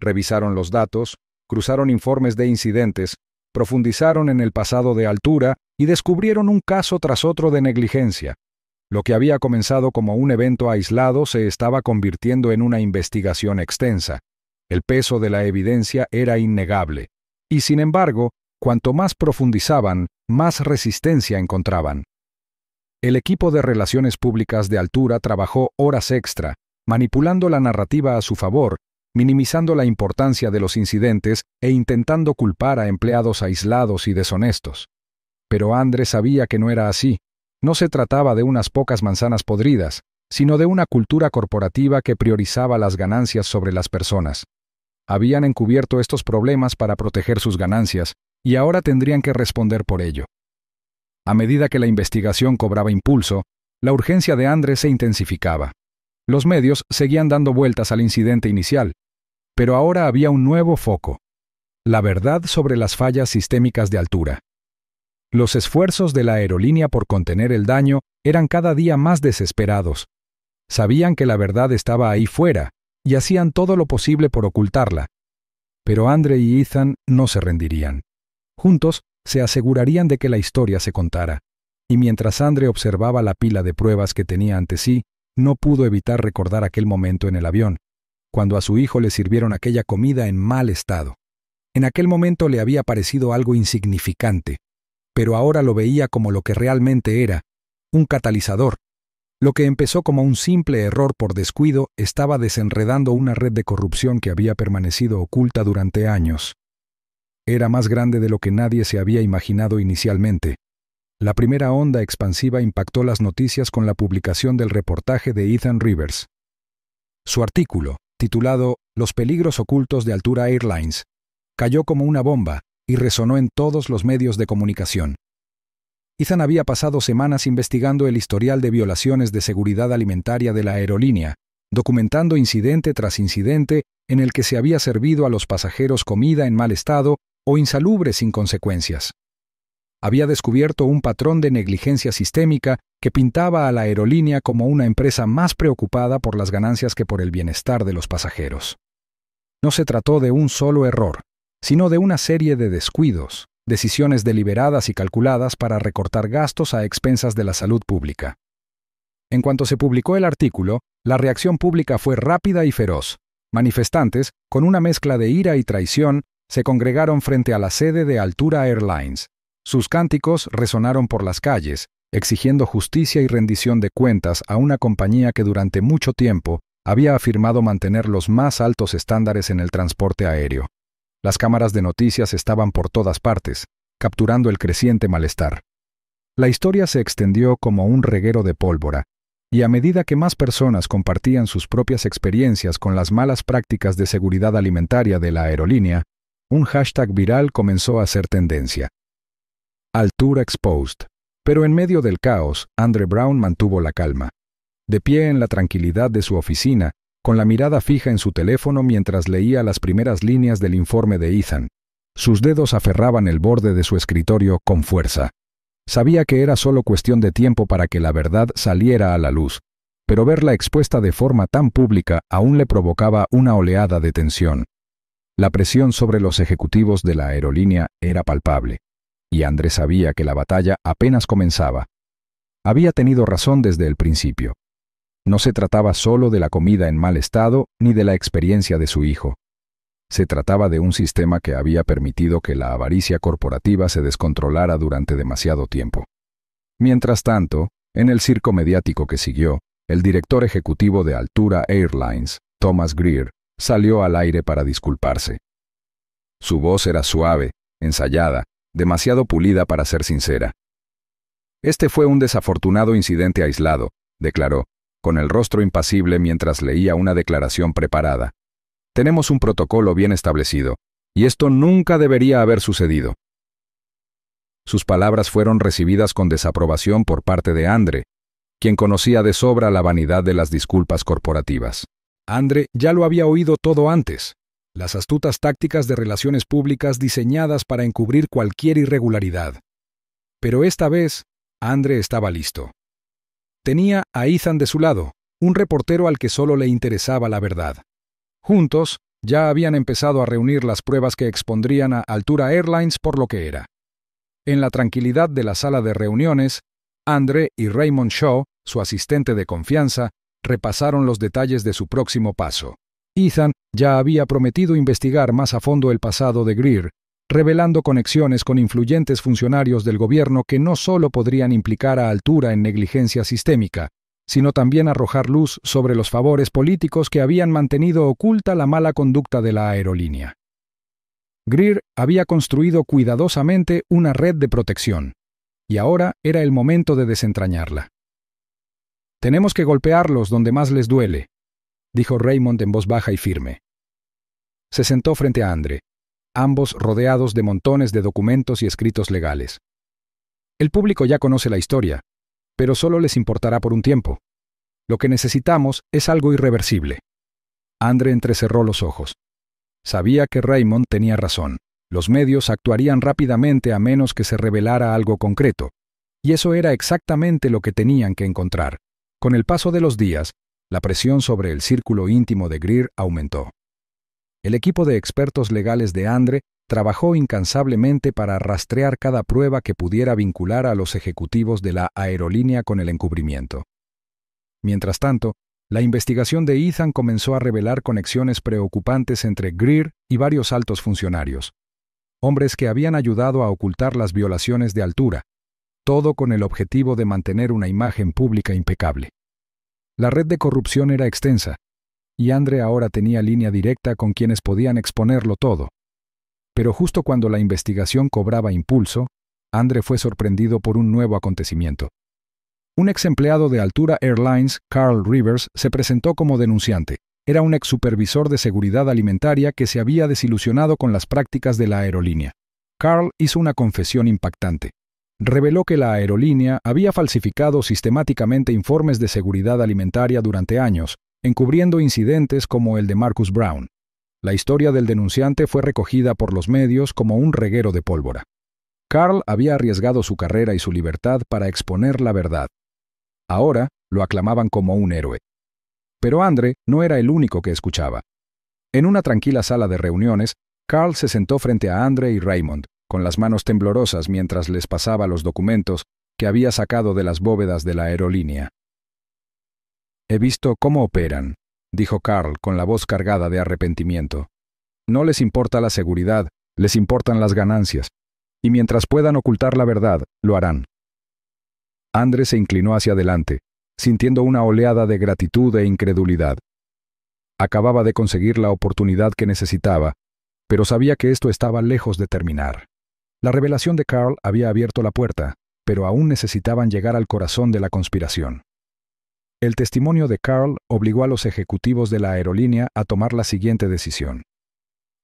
[SPEAKER 1] Revisaron los datos, cruzaron informes de incidentes, profundizaron en el pasado de Altura y descubrieron un caso tras otro de negligencia. Lo que había comenzado como un evento aislado se estaba convirtiendo en una investigación extensa. El peso de la evidencia era innegable. Y sin embargo, cuanto más profundizaban, más resistencia encontraban. El equipo de relaciones públicas de Altura trabajó horas extra, manipulando la narrativa a su favor, minimizando la importancia de los incidentes e intentando culpar a empleados aislados y deshonestos. Pero Andre sabía que no era así. No se trataba de unas pocas manzanas podridas, sino de una cultura corporativa que priorizaba las ganancias sobre las personas. Habían encubierto estos problemas para proteger sus ganancias, y ahora tendrían que responder por ello. A medida que la investigación cobraba impulso, la urgencia de Andre se intensificaba. Los medios seguían dando vueltas al incidente inicial, pero ahora había un nuevo foco: la verdad sobre las fallas sistémicas de Altura. Los esfuerzos de la aerolínea por contener el daño eran cada día más desesperados. Sabían que la verdad estaba ahí fuera, y hacían todo lo posible por ocultarla. Pero Andre y Ethan no se rendirían. Juntos, se asegurarían de que la historia se contara. Y mientras Andre observaba la pila de pruebas que tenía ante sí, no pudo evitar recordar aquel momento en el avión, cuando a su hijo le sirvieron aquella comida en mal estado. En aquel momento le había parecido algo insignificante, pero ahora lo veía como lo que realmente era: un catalizador. Lo que empezó como un simple error por descuido estaba desenredando una red de corrupción que había permanecido oculta durante años. Era más grande de lo que nadie se había imaginado inicialmente. La primera onda expansiva impactó las noticias con la publicación del reportaje de Ethan Rivers. Su artículo, titulado «Los peligros ocultos de Altura Airlines», cayó como una bomba y resonó en todos los medios de comunicación. Ethan había pasado semanas investigando el historial de violaciones de seguridad alimentaria de la aerolínea, documentando incidente tras incidente en el que se había servido a los pasajeros comida en mal estado o insalubre sin consecuencias. Había descubierto un patrón de negligencia sistémica que pintaba a la aerolínea como una empresa más preocupada por las ganancias que por el bienestar de los pasajeros. No se trató de un solo error, sino de una serie de descuidos, decisiones deliberadas y calculadas para recortar gastos a expensas de la salud pública. En cuanto se publicó el artículo, la reacción pública fue rápida y feroz. Manifestantes, con una mezcla de ira y traición, se congregaron frente a la sede de Altura Airlines. Sus cánticos resonaron por las calles, exigiendo justicia y rendición de cuentas a una compañía que durante mucho tiempo había afirmado mantener los más altos estándares en el transporte aéreo. Las cámaras de noticias estaban por todas partes, capturando el creciente malestar. La historia se extendió como un reguero de pólvora, y a medida que más personas compartían sus propias experiencias con las malas prácticas de seguridad alimentaria de la aerolínea, un hashtag viral comenzó a ser tendencia: Altura Exposed. Pero en medio del caos, Andre Brown mantuvo la calma. De pie en la tranquilidad de su oficina, con la mirada fija en su teléfono mientras leía las primeras líneas del informe de Ethan, sus dedos aferraban el borde de su escritorio con fuerza. Sabía que era solo cuestión de tiempo para que la verdad saliera a la luz, pero verla expuesta de forma tan pública aún le provocaba una oleada de tensión. La presión sobre los ejecutivos de la aerolínea era palpable, y Andre sabía que la batalla apenas comenzaba. Había tenido razón desde el principio. No se trataba solo de la comida en mal estado ni de la experiencia de su hijo. Se trataba de un sistema que había permitido que la avaricia corporativa se descontrolara durante demasiado tiempo. Mientras tanto, en el circo mediático que siguió, el director ejecutivo de Altura Airlines, Thomas Greer, salió al aire para disculparse. Su voz era suave, ensayada, demasiado pulida para ser sincera. «Este fue un desafortunado incidente aislado», declaró, con el rostro impasible mientras leía una declaración preparada. «Tenemos un protocolo bien establecido, y esto nunca debería haber sucedido». Sus palabras fueron recibidas con desaprobación por parte de Andre, quien conocía de sobra la vanidad de las disculpas corporativas. Andre ya lo había oído todo antes: las astutas tácticas de relaciones públicas diseñadas para encubrir cualquier irregularidad. Pero esta vez, Andre estaba listo. Tenía a Ethan de su lado, un reportero al que solo le interesaba la verdad. Juntos, ya habían empezado a reunir las pruebas que expondrían a Altura Airlines por lo que era. En la tranquilidad de la sala de reuniones, Andre y Raymond Shaw, su asistente de confianza, repasaron los detalles de su próximo paso. Ethan ya había prometido investigar más a fondo el pasado de Greer, revelando conexiones con influyentes funcionarios del gobierno que no solo podrían implicar a Altura en negligencia sistémica, sino también arrojar luz sobre los favores políticos que habían mantenido oculta la mala conducta de la aerolínea. Greer había construido cuidadosamente una red de protección, y ahora era el momento de desentrañarla. «Tenemos que golpearlos donde más les duele», dijo Raymond en voz baja y firme. Se sentó frente a Andre, ambos rodeados de montones de documentos y escritos legales. «El público ya conoce la historia, pero solo les importará por un tiempo. Lo que necesitamos es algo irreversible». Andre entrecerró los ojos. Sabía que Raymond tenía razón. Los medios actuarían rápidamente a menos que se revelara algo concreto, y eso era exactamente lo que tenían que encontrar. Con el paso de los días, la presión sobre el círculo íntimo de Greer aumentó. El equipo de expertos legales de Andre trabajó incansablemente para rastrear cada prueba que pudiera vincular a los ejecutivos de la aerolínea con el encubrimiento. Mientras tanto, la investigación de Ethan comenzó a revelar conexiones preocupantes entre Greer y varios altos funcionarios, hombres que habían ayudado a ocultar las violaciones de Altura, todo con el objetivo de mantener una imagen pública impecable. La red de corrupción era extensa, y Andre ahora tenía línea directa con quienes podían exponerlo todo. Pero justo cuando la investigación cobraba impulso, Andre fue sorprendido por un nuevo acontecimiento. Un ex empleado de Altura Airlines, Carl Rivers, se presentó como denunciante. Era un ex supervisor de seguridad alimentaria que se había desilusionado con las prácticas de la aerolínea. Carl hizo una confesión impactante. Reveló que la aerolínea había falsificado sistemáticamente informes de seguridad alimentaria durante años, encubriendo incidentes como el de Marcus Brown. La historia del denunciante fue recogida por los medios como un reguero de pólvora. Carl había arriesgado su carrera y su libertad para exponer la verdad. Ahora lo aclamaban como un héroe. Pero Andre no era el único que escuchaba. En una tranquila sala de reuniones, Carl se sentó frente a Andre y Raymond, con las manos temblorosas mientras les pasaba los documentos que había sacado de las bóvedas de la aerolínea. «He visto cómo operan», dijo Carl con la voz cargada de arrepentimiento. «No les importa la seguridad, les importan las ganancias, y mientras puedan ocultar la verdad, lo harán». Andre se inclinó hacia adelante, sintiendo una oleada de gratitud e incredulidad. Acababa de conseguir la oportunidad que necesitaba, pero sabía que esto estaba lejos de terminar. La revelación de Carl había abierto la puerta, pero aún necesitaban llegar al corazón de la conspiración. El testimonio de Carl obligó a los ejecutivos de la aerolínea a tomar la siguiente decisión.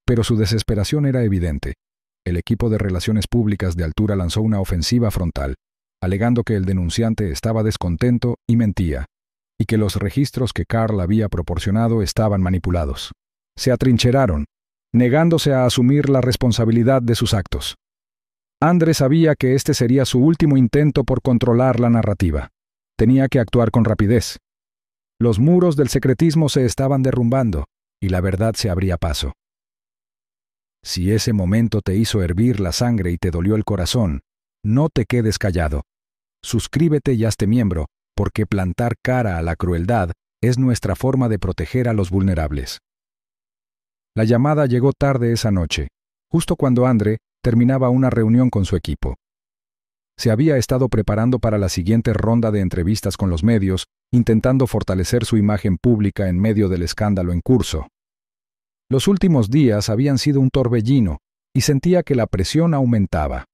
[SPEAKER 1] Pero su desesperación era evidente. El equipo de relaciones públicas de Altura lanzó una ofensiva frontal, alegando que el denunciante estaba descontento y mentía, y que los registros que Carl había proporcionado estaban manipulados. Se atrincheraron, negándose a asumir la responsabilidad de sus actos. Andre sabía que este sería su último intento por controlar la narrativa. Tenía que actuar con rapidez. Los muros del secretismo se estaban derrumbando, y la verdad se abría paso. Si ese momento te hizo hervir la sangre y te dolió el corazón, no te quedes callado. Suscríbete y hazte miembro, porque plantar cara a la crueldad es nuestra forma de proteger a los vulnerables. La llamada llegó tarde esa noche, justo cuando Andre terminaba una reunión con su equipo. Se había estado preparando para la siguiente ronda de entrevistas con los medios, intentando fortalecer su imagen pública en medio del escándalo en curso. Los últimos días habían sido un torbellino, y sentía que la presión aumentaba.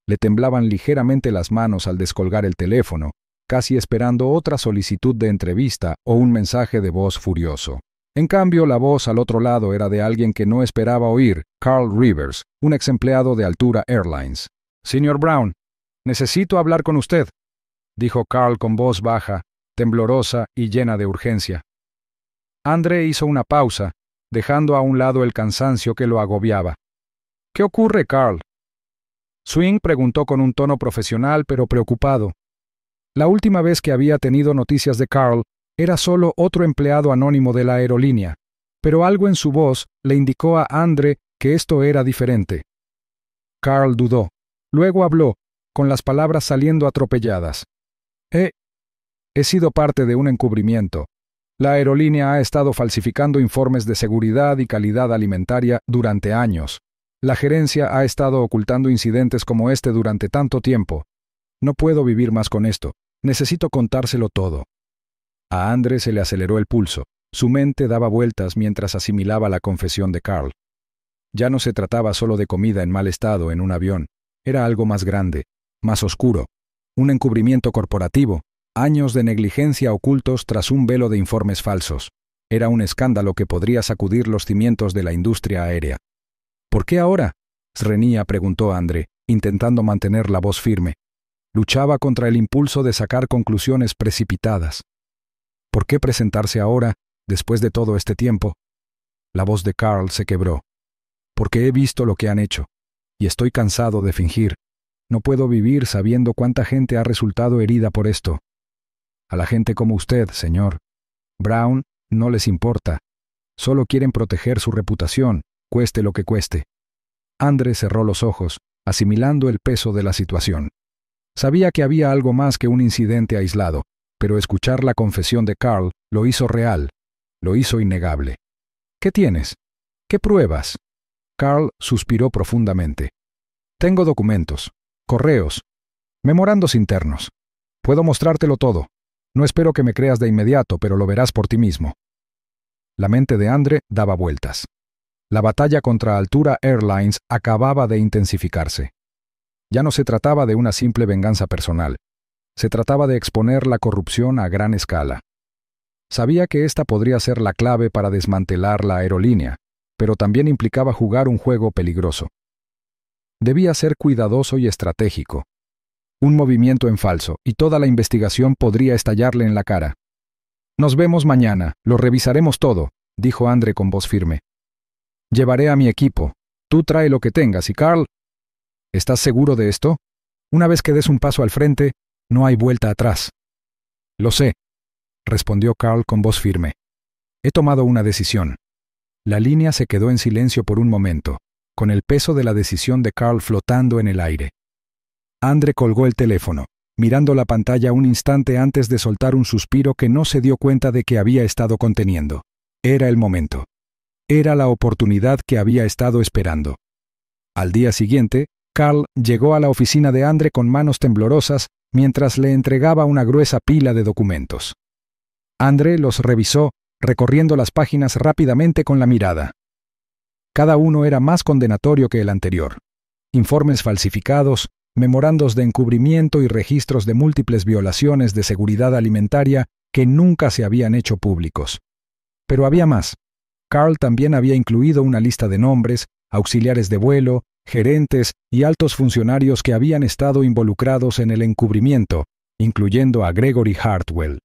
[SPEAKER 1] Le temblaban ligeramente las manos al descolgar el teléfono, casi esperando otra solicitud de entrevista o un mensaje de voz furioso. En cambio, la voz al otro lado era de alguien que no esperaba oír, Carl Rivers, un ex empleado de Altura Airlines. «Señor Brown, necesito hablar con usted», dijo Carl con voz baja, temblorosa y llena de urgencia. Andre hizo una pausa, dejando a un lado el cansancio que lo agobiaba. «¿Qué ocurre, Carl?». Swing preguntó con un tono profesional pero preocupado. La última vez que había tenido noticias de Carl Era solo otro empleado anónimo de la aerolínea, pero algo en su voz le indicó a Andre que esto era diferente. Carl dudó. Luego habló, con las palabras saliendo atropelladas. He sido parte de un encubrimiento. La aerolínea ha estado falsificando informes de seguridad y calidad alimentaria durante años. La gerencia ha estado ocultando incidentes como este durante tanto tiempo. No puedo vivir más con esto. Necesito contárselo todo. A Andre se le aceleró el pulso. Su mente daba vueltas mientras asimilaba la confesión de Carl. Ya no se trataba solo de comida en mal estado en un avión. Era algo más grande, más oscuro. Un encubrimiento corporativo. Años de negligencia ocultos tras un velo de informes falsos. Era un escándalo que podría sacudir los cimientos de la industria aérea. ¿Por qué ahora? Srenia preguntó Andre, intentando mantener la voz firme. Luchaba contra el impulso de sacar conclusiones precipitadas. ¿Por qué presentarse ahora, después de todo este tiempo? La voz de Carl se quebró. Porque he visto lo que han hecho, y estoy cansado de fingir. No puedo vivir sabiendo cuánta gente ha resultado herida por esto. A la gente como usted, señor Brown, no les importa. Solo quieren proteger su reputación, cueste lo que cueste. Andre cerró los ojos, asimilando el peso de la situación. Sabía que había algo más que un incidente aislado, pero escuchar la confesión de Carl lo hizo real, lo hizo innegable. ¿Qué tienes? ¿Qué pruebas? Carl suspiró profundamente. Tengo documentos, correos, memorandos internos. Puedo mostrártelo todo. No espero que me creas de inmediato, pero lo verás por ti mismo. La mente de Andre daba vueltas. La batalla contra Altura Airlines acababa de intensificarse. Ya no se trataba de una simple venganza personal. Se trataba de exponer la corrupción a gran escala. Sabía que esta podría ser la clave para desmantelar la aerolínea, pero también implicaba jugar un juego peligroso. Debía ser cuidadoso y estratégico. Un movimiento en falso, y toda la investigación podría estallarle en la cara. Nos vemos mañana, lo revisaremos todo, dijo Andre con voz firme. Llevaré a mi equipo. Tú trae lo que tengas, y Carl, ¿estás seguro de esto? Una vez que des un paso al frente, no hay vuelta atrás. Lo sé, respondió Carl con voz firme. He tomado una decisión. La línea se quedó en silencio por un momento, con el peso de la decisión de Carl flotando en el aire. Andre colgó el teléfono, mirando la pantalla un instante antes de soltar un suspiro que no se dio cuenta de que había estado conteniendo. Era el momento. Era la oportunidad que había estado esperando. Al día siguiente, Carl llegó a la oficina de Andre con manos temblorosas mientras le entregaba una gruesa pila de documentos. Andre los revisó, recorriendo las páginas rápidamente con la mirada. Cada uno era más condenatorio que el anterior. Informes falsificados, memorandos de encubrimiento y registros de múltiples violaciones de seguridad alimentaria que nunca se habían hecho públicos. Pero había más. Carl también había incluido una lista de nombres, auxiliares de vuelo, gerentes y altos funcionarios que habían estado involucrados en el encubrimiento, incluyendo a Gregory Hartwell.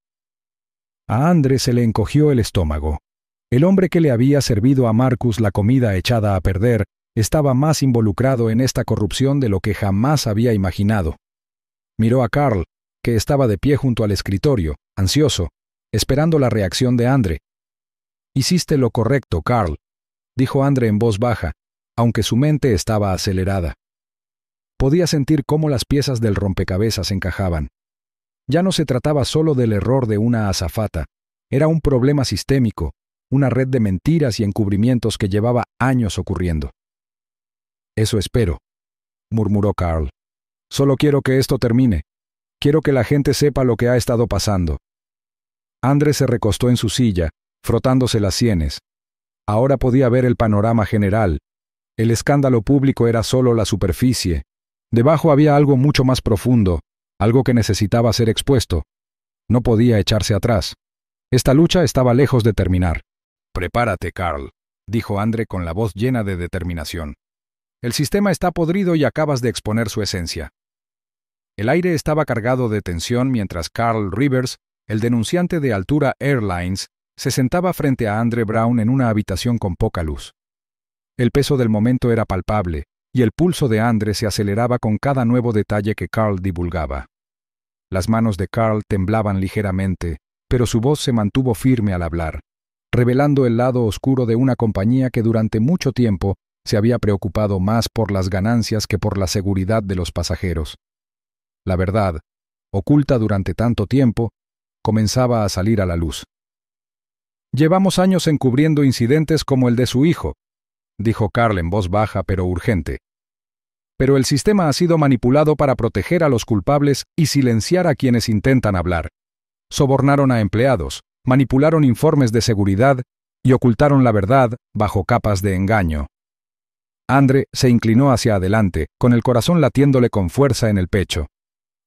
[SPEAKER 1] A Andre se le encogió el estómago. El hombre que le había servido a Marcus la comida echada a perder estaba más involucrado en esta corrupción de lo que jamás había imaginado. Miró a Carl, que estaba de pie junto al escritorio, ansioso, esperando la reacción de Andre. «Hiciste lo correcto, Carl», dijo Andre en voz baja, aunque su mente estaba acelerada. Podía sentir cómo las piezas del rompecabezas encajaban. Ya no se trataba solo del error de una azafata, era un problema sistémico, una red de mentiras y encubrimientos que llevaba años ocurriendo. «Eso espero», murmuró Carl. «Solo quiero que esto termine. Quiero que la gente sepa lo que ha estado pasando». Andre se recostó en su silla, frotándose las sienes. Ahora podía ver el panorama general. El escándalo público era solo la superficie. Debajo había algo mucho más profundo, algo que necesitaba ser expuesto. No podía echarse atrás. Esta lucha estaba lejos de terminar. «Prepárate, Carl», dijo Andre con la voz llena de determinación. «El sistema está podrido y acabas de exponer su esencia». El aire estaba cargado de tensión mientras Carl Rivers, el denunciante de Altura Airlines, se sentaba frente a Andre Brown en una habitación con poca luz. El peso del momento era palpable, y el pulso de Andre se aceleraba con cada nuevo detalle que Carl divulgaba. Las manos de Carl temblaban ligeramente, pero su voz se mantuvo firme al hablar, revelando el lado oscuro de una compañía que durante mucho tiempo se había preocupado más por las ganancias que por la seguridad de los pasajeros. La verdad, oculta durante tanto tiempo, comenzaba a salir a la luz. «Llevamos años encubriendo incidentes como el de su hijo», dijo Carl en voz baja pero urgente. «Pero el sistema ha sido manipulado para proteger a los culpables y silenciar a quienes intentan hablar. Sobornaron a empleados, manipularon informes de seguridad y ocultaron la verdad bajo capas de engaño». Andre se inclinó hacia adelante, con el corazón latiéndole con fuerza en el pecho.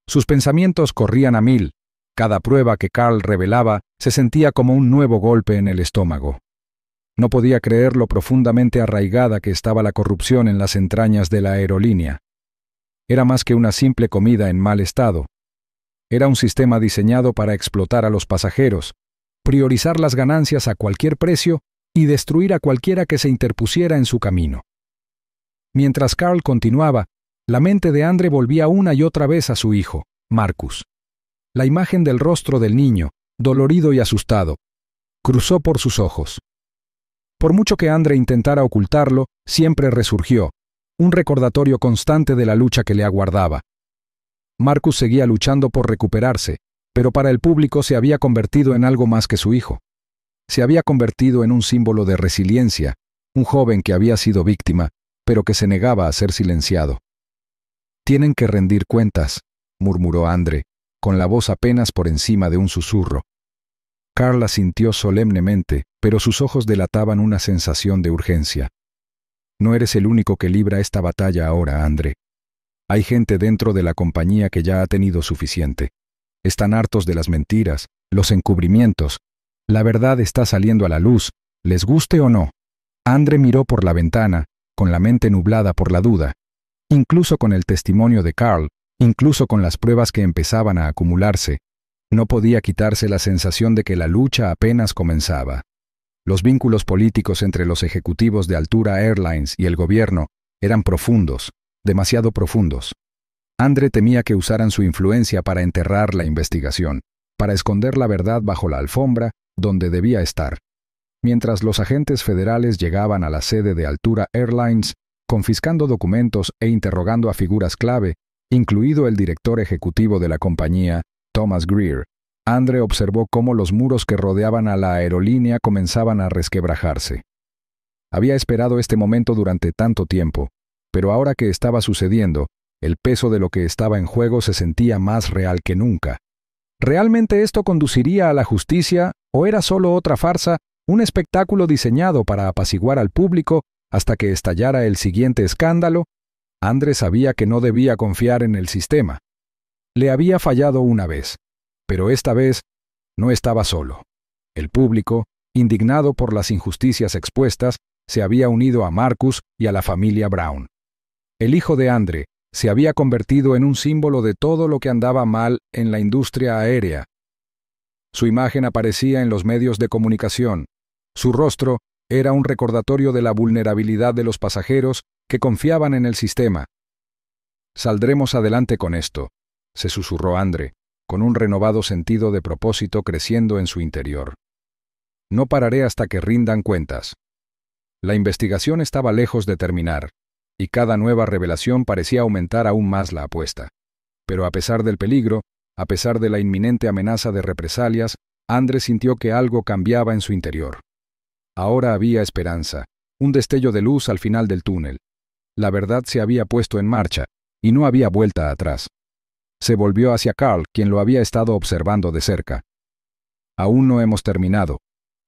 [SPEAKER 1] Sus pensamientos corrían a mil. Cada prueba que Carl revelaba se sentía como un nuevo golpe en el estómago. No podía creer lo profundamente arraigada que estaba la corrupción en las entrañas de la aerolínea. Era más que una simple comida en mal estado. Era un sistema diseñado para explotar a los pasajeros, priorizar las ganancias a cualquier precio y destruir a cualquiera que se interpusiera en su camino. Mientras Carl continuaba, la mente de Andre volvía una y otra vez a su hijo, Marcus. La imagen del rostro del niño, dolorido y asustado, cruzó por sus ojos. Por mucho que Andre intentara ocultarlo, siempre resurgió, un recordatorio constante de la lucha que le aguardaba. Marcus seguía luchando por recuperarse, pero para el público se había convertido en algo más que su hijo. Se había convertido en un símbolo de resiliencia, un joven que había sido víctima, pero que se negaba a ser silenciado. «Tienen que rendir cuentas», murmuró Andre, con la voz apenas por encima de un susurro. Carl asintió solemnemente, pero sus ojos delataban una sensación de urgencia. «No eres el único que libra esta batalla ahora, Andre. Hay gente dentro de la compañía que ya ha tenido suficiente. Están hartos de las mentiras, los encubrimientos. La verdad está saliendo a la luz, les guste o no». Andre miró por la ventana, con la mente nublada por la duda. Incluso con el testimonio de Carl, incluso con las pruebas que empezaban a acumularse, no podía quitarse la sensación de que la lucha apenas comenzaba. Los vínculos políticos entre los ejecutivos de Altura Airlines y el gobierno eran profundos, demasiado profundos. Andre temía que usaran su influencia para enterrar la investigación, para esconder la verdad bajo la alfombra donde debía estar. Mientras los agentes federales llegaban a la sede de Altura Airlines, confiscando documentos e interrogando a figuras clave, incluido el director ejecutivo de la compañía, Thomas Greer, Andre observó cómo los muros que rodeaban a la aerolínea comenzaban a resquebrajarse. Había esperado este momento durante tanto tiempo, pero ahora que estaba sucediendo, el peso de lo que estaba en juego se sentía más real que nunca. ¿Realmente esto conduciría a la justicia o era solo otra farsa, un espectáculo diseñado para apaciguar al público hasta que estallara el siguiente escándalo? Andre sabía que no debía confiar en el sistema. Le había fallado una vez, pero esta vez no estaba solo. El público, indignado por las injusticias expuestas, se había unido a Marcus y a la familia Brown. El hijo de Andre se había convertido en un símbolo de todo lo que andaba mal en la industria aérea. Su imagen aparecía en los medios de comunicación. Su rostro era un recordatorio de la vulnerabilidad de los pasajeros que confiaban en el sistema. «Saldremos adelante con esto», se susurró Andre, con un renovado sentido de propósito creciendo en su interior. «No pararé hasta que rindan cuentas». La investigación estaba lejos de terminar, y cada nueva revelación parecía aumentar aún más la apuesta. Pero a pesar del peligro, a pesar de la inminente amenaza de represalias, Andre sintió que algo cambiaba en su interior. Ahora había esperanza, un destello de luz al final del túnel. La verdad se había puesto en marcha, y no había vuelta atrás. Se volvió hacia Carl, quien lo había estado observando de cerca. «Aún no hemos terminado»,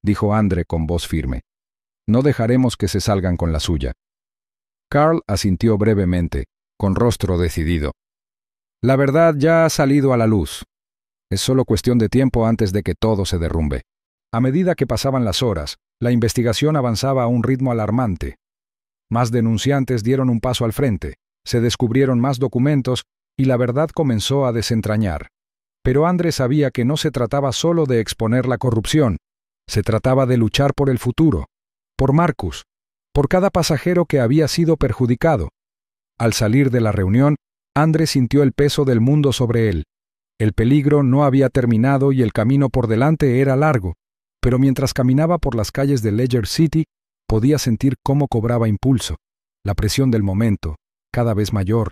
[SPEAKER 1] dijo Andre con voz firme. «No dejaremos que se salgan con la suya». Carl asintió brevemente, con rostro decidido. «La verdad ya ha salido a la luz. Es solo cuestión de tiempo antes de que todo se derrumbe». A medida que pasaban las horas, la investigación avanzaba a un ritmo alarmante. Más denunciantes dieron un paso al frente, se descubrieron más documentos y la verdad comenzó a desentrañar. Pero Andre sabía que no se trataba solo de exponer la corrupción, se trataba de luchar por el futuro, por Marcus, por cada pasajero que había sido perjudicado. Al salir de la reunión, Andre sintió el peso del mundo sobre él. El peligro no había terminado y el camino por delante era largo, pero mientras caminaba por las calles de Ledger City, podía sentir cómo cobraba impulso, la presión del momento, cada vez mayor.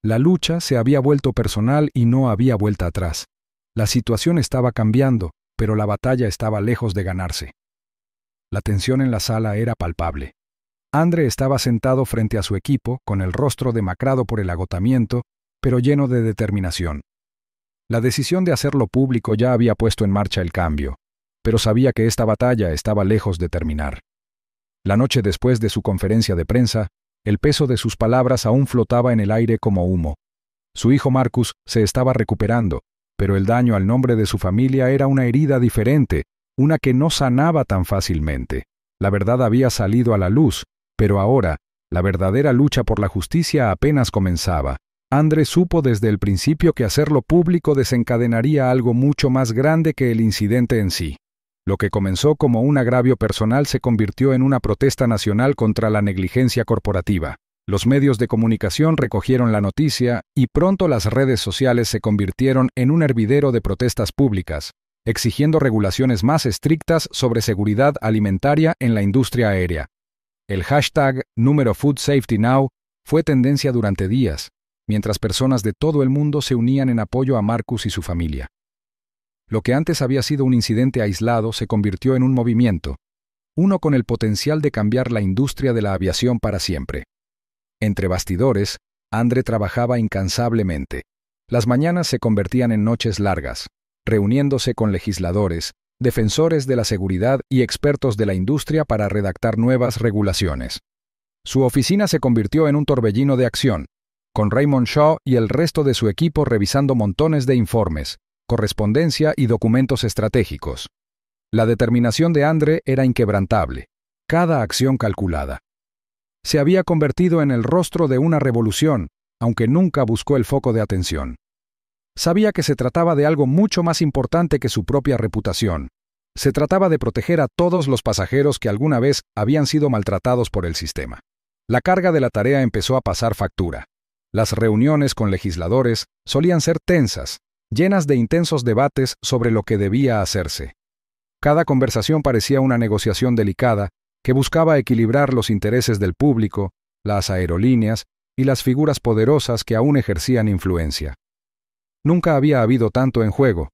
[SPEAKER 1] La lucha se había vuelto personal y no había vuelta atrás. La situación estaba cambiando, pero la batalla estaba lejos de ganarse. La tensión en la sala era palpable. Andre estaba sentado frente a su equipo, con el rostro demacrado por el agotamiento, pero lleno de determinación. La decisión de hacerlo público ya había puesto en marcha el cambio, pero sabía que esta batalla estaba lejos de terminar. La noche después de su conferencia de prensa, el peso de sus palabras aún flotaba en el aire como humo. Su hijo Marcus se estaba recuperando, pero el daño al nombre de su familia era una herida diferente, una que no sanaba tan fácilmente. La verdad había salido a la luz, pero ahora, la verdadera lucha por la justicia apenas comenzaba. Andre supo desde el principio que hacerlo público desencadenaría algo mucho más grande que el incidente en sí. Lo que comenzó como un agravio personal se convirtió en una protesta nacional contra la negligencia corporativa. Los medios de comunicación recogieron la noticia y pronto las redes sociales se convirtieron en un hervidero de protestas públicas, exigiendo regulaciones más estrictas sobre seguridad alimentaria en la industria aérea. El hashtag #FoodSafetyNow fue tendencia durante días, mientras personas de todo el mundo se unían en apoyo a Marcus y su familia. Lo que antes había sido un incidente aislado se convirtió en un movimiento, uno con el potencial de cambiar la industria de la aviación para siempre. Entre bastidores, Andre trabajaba incansablemente. Las mañanas se convertían en noches largas, reuniéndose con legisladores, defensores de la seguridad y expertos de la industria para redactar nuevas regulaciones. Su oficina se convirtió en un torbellino de acción, con Raymond Shaw y el resto de su equipo revisando montones de informes, correspondencia y documentos estratégicos. La determinación de Andre era inquebrantable, cada acción calculada. Se había convertido en el rostro de una revolución, aunque nunca buscó el foco de atención. Sabía que se trataba de algo mucho más importante que su propia reputación. Se trataba de proteger a todos los pasajeros que alguna vez habían sido maltratados por el sistema. La carga de la tarea empezó a pasar factura. Las reuniones con legisladores solían ser tensas, llenas de intensos debates sobre lo que debía hacerse. Cada conversación parecía una negociación delicada que buscaba equilibrar los intereses del público, las aerolíneas y las figuras poderosas que aún ejercían influencia. Nunca había habido tanto en juego.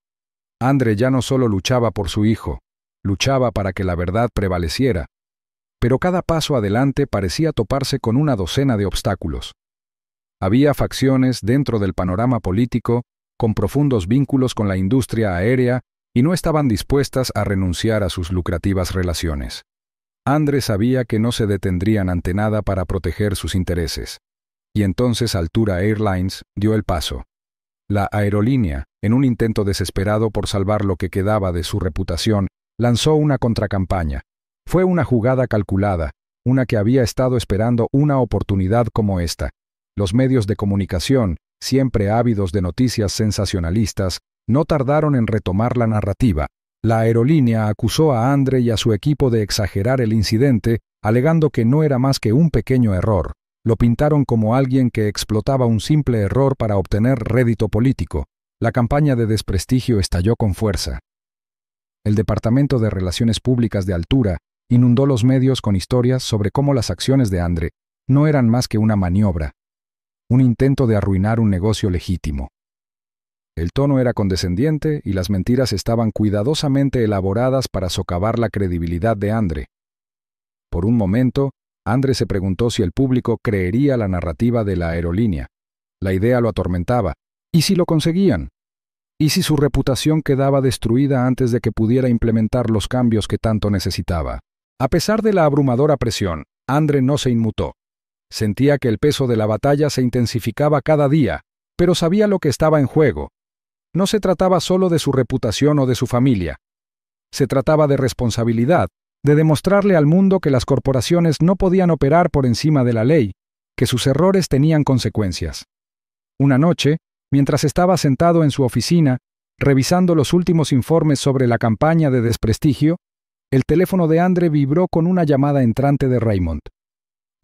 [SPEAKER 1] Andre ya no solo luchaba por su hijo, luchaba para que la verdad prevaleciera, pero cada paso adelante parecía toparse con una docena de obstáculos. Había facciones dentro del panorama político con profundos vínculos con la industria aérea y no estaban dispuestas a renunciar a sus lucrativas relaciones. Andre sabía que no se detendrían ante nada para proteger sus intereses. Y entonces Altura Airlines dio el paso. La aerolínea, en un intento desesperado por salvar lo que quedaba de su reputación, lanzó una contracampaña. Fue una jugada calculada, una que había estado esperando una oportunidad como esta. Los medios de comunicación, siempre ávidos de noticias sensacionalistas, no tardaron en retomar la narrativa. La aerolínea acusó a Andre y a su equipo de exagerar el incidente, alegando que no era más que un pequeño error. Lo pintaron como alguien que explotaba un simple error para obtener rédito político. La campaña de desprestigio estalló con fuerza. El Departamento de Relaciones Públicas de Altura inundó los medios con historias sobre cómo las acciones de Andre no eran más que una maniobra, un intento de arruinar un negocio legítimo. El tono era condescendiente y las mentiras estaban cuidadosamente elaboradas para socavar la credibilidad de Andre. Por un momento, Andre se preguntó si el público creería la narrativa de la aerolínea. La idea lo atormentaba. ¿Y si lo conseguían? ¿Y si su reputación quedaba destruida antes de que pudiera implementar los cambios que tanto necesitaba? A pesar de la abrumadora presión, Andre no se inmutó. Sentía que el peso de la batalla se intensificaba cada día, pero sabía lo que estaba en juego. No se trataba solo de su reputación o de su familia. Se trataba de responsabilidad, de demostrarle al mundo que las corporaciones no podían operar por encima de la ley, que sus errores tenían consecuencias. Una noche, mientras estaba sentado en su oficina, revisando los últimos informes sobre la campaña de desprestigio, el teléfono de Andre vibró con una llamada entrante de Raymond.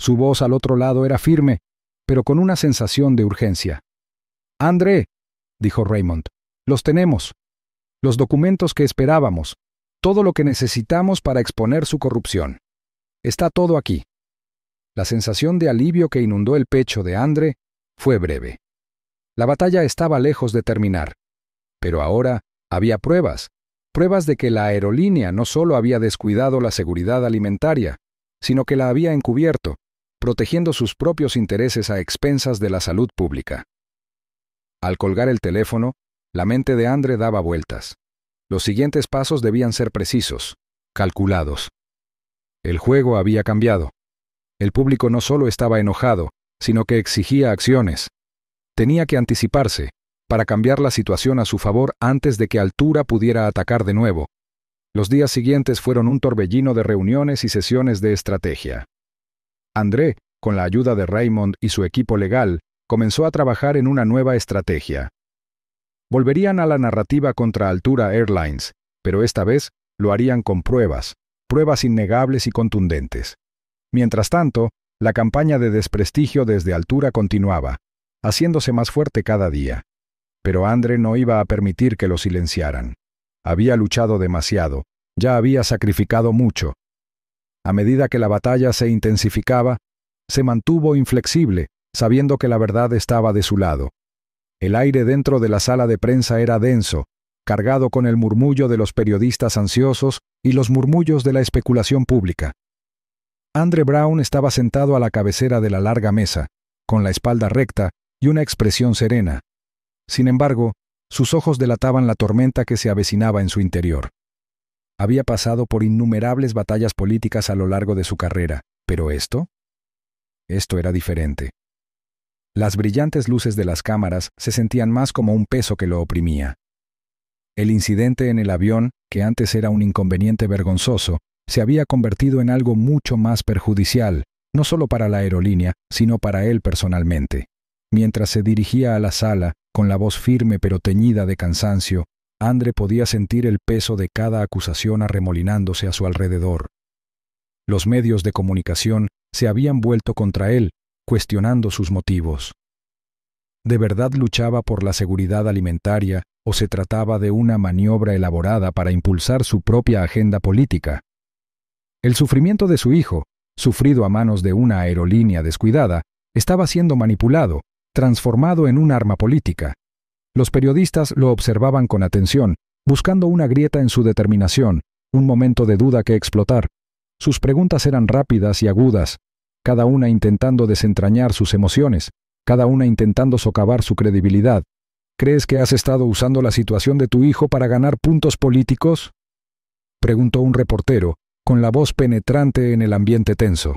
[SPEAKER 1] Su voz al otro lado era firme, pero con una sensación de urgencia. «Andre», dijo Raymond, Los tenemos. Los documentos que esperábamos. Todo lo que necesitamos para exponer su corrupción. Está todo aquí. La sensación de alivio que inundó el pecho de Andre fue breve. La batalla estaba lejos de terminar. Pero ahora había pruebas de que la aerolínea no solo había descuidado la seguridad alimentaria, sino que la había encubierto, protegiendo sus propios intereses a expensas de la salud pública. Al colgar el teléfono, la mente de Andre daba vueltas. Los siguientes pasos debían ser precisos, calculados. El juego había cambiado. El público no solo estaba enojado, sino que exigía acciones. Tenía que anticiparse, para cambiar la situación a su favor antes de que Altura pudiera atacar de nuevo. Los días siguientes fueron un torbellino de reuniones y sesiones de estrategia. André, con la ayuda de Raymond y su equipo legal, comenzó a trabajar en una nueva estrategia. Volverían a la narrativa contra Altura Airlines, pero esta vez lo harían con pruebas innegables y contundentes. Mientras tanto, la campaña de desprestigio desde Altura continuaba, haciéndose más fuerte cada día. Pero Andre no iba a permitir que lo silenciaran. Había luchado demasiado, ya había sacrificado mucho. A medida que la batalla se intensificaba, se mantuvo inflexible, sabiendo que la verdad estaba de su lado. El aire dentro de la sala de prensa era denso, cargado con el murmullo de los periodistas ansiosos y los murmullos de la especulación pública. Andre Brown estaba sentado a la cabecera de la larga mesa, con la espalda recta y una expresión serena. Sin embargo, sus ojos delataban la tormenta que se avecinaba en su interior. Había pasado por innumerables batallas políticas a lo largo de su carrera, pero esto era diferente. Las brillantes luces de las cámaras se sentían más como un peso que lo oprimía. El incidente en el avión, que antes era un inconveniente vergonzoso, se había convertido en algo mucho más perjudicial, no solo para la aerolínea, sino para él personalmente. Mientras se dirigía a la sala, con la voz firme pero teñida de cansancio, Andre podía sentir el peso de cada acusación arremolinándose a su alrededor. Los medios de comunicación se habían vuelto contra él, cuestionando sus motivos. ¿De verdad luchaba por la seguridad alimentaria o se trataba de una maniobra elaborada para impulsar su propia agenda política? El sufrimiento de su hijo, sufrido a manos de una aerolínea descuidada, estaba siendo manipulado, transformado en un arma política. Los periodistas lo observaban con atención, buscando una grieta en su determinación, un momento de duda que explotar. Sus preguntas eran rápidas y agudas, cada una intentando desentrañar sus emociones, cada una intentando socavar su credibilidad. ¿Crees que has estado usando la situación de tu hijo para ganar puntos políticos?, preguntó un reportero, con la voz penetrante en el ambiente tenso.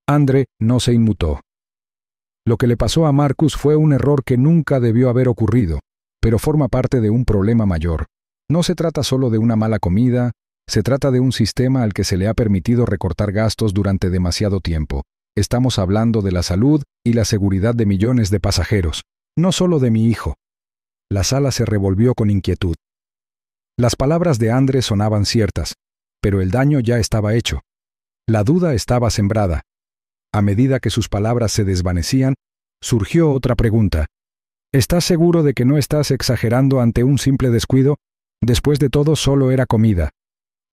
[SPEAKER 1] Andre no se inmutó. Lo que le pasó a Marcus fue un error que nunca debió haber ocurrido, pero forma parte de un problema mayor. No se trata solo de una mala comida, se trata de un sistema al que se le ha permitido recortar gastos durante demasiado tiempo. Estamos hablando de la salud y la seguridad de millones de pasajeros, no solo de mi hijo. La sala se revolvió con inquietud. Las palabras de Andre sonaban ciertas, pero el daño ya estaba hecho. La duda estaba sembrada. A medida que sus palabras se desvanecían, surgió otra pregunta. ¿Estás seguro de que no estás exagerando ante un simple descuido? Después de todo, solo era comida.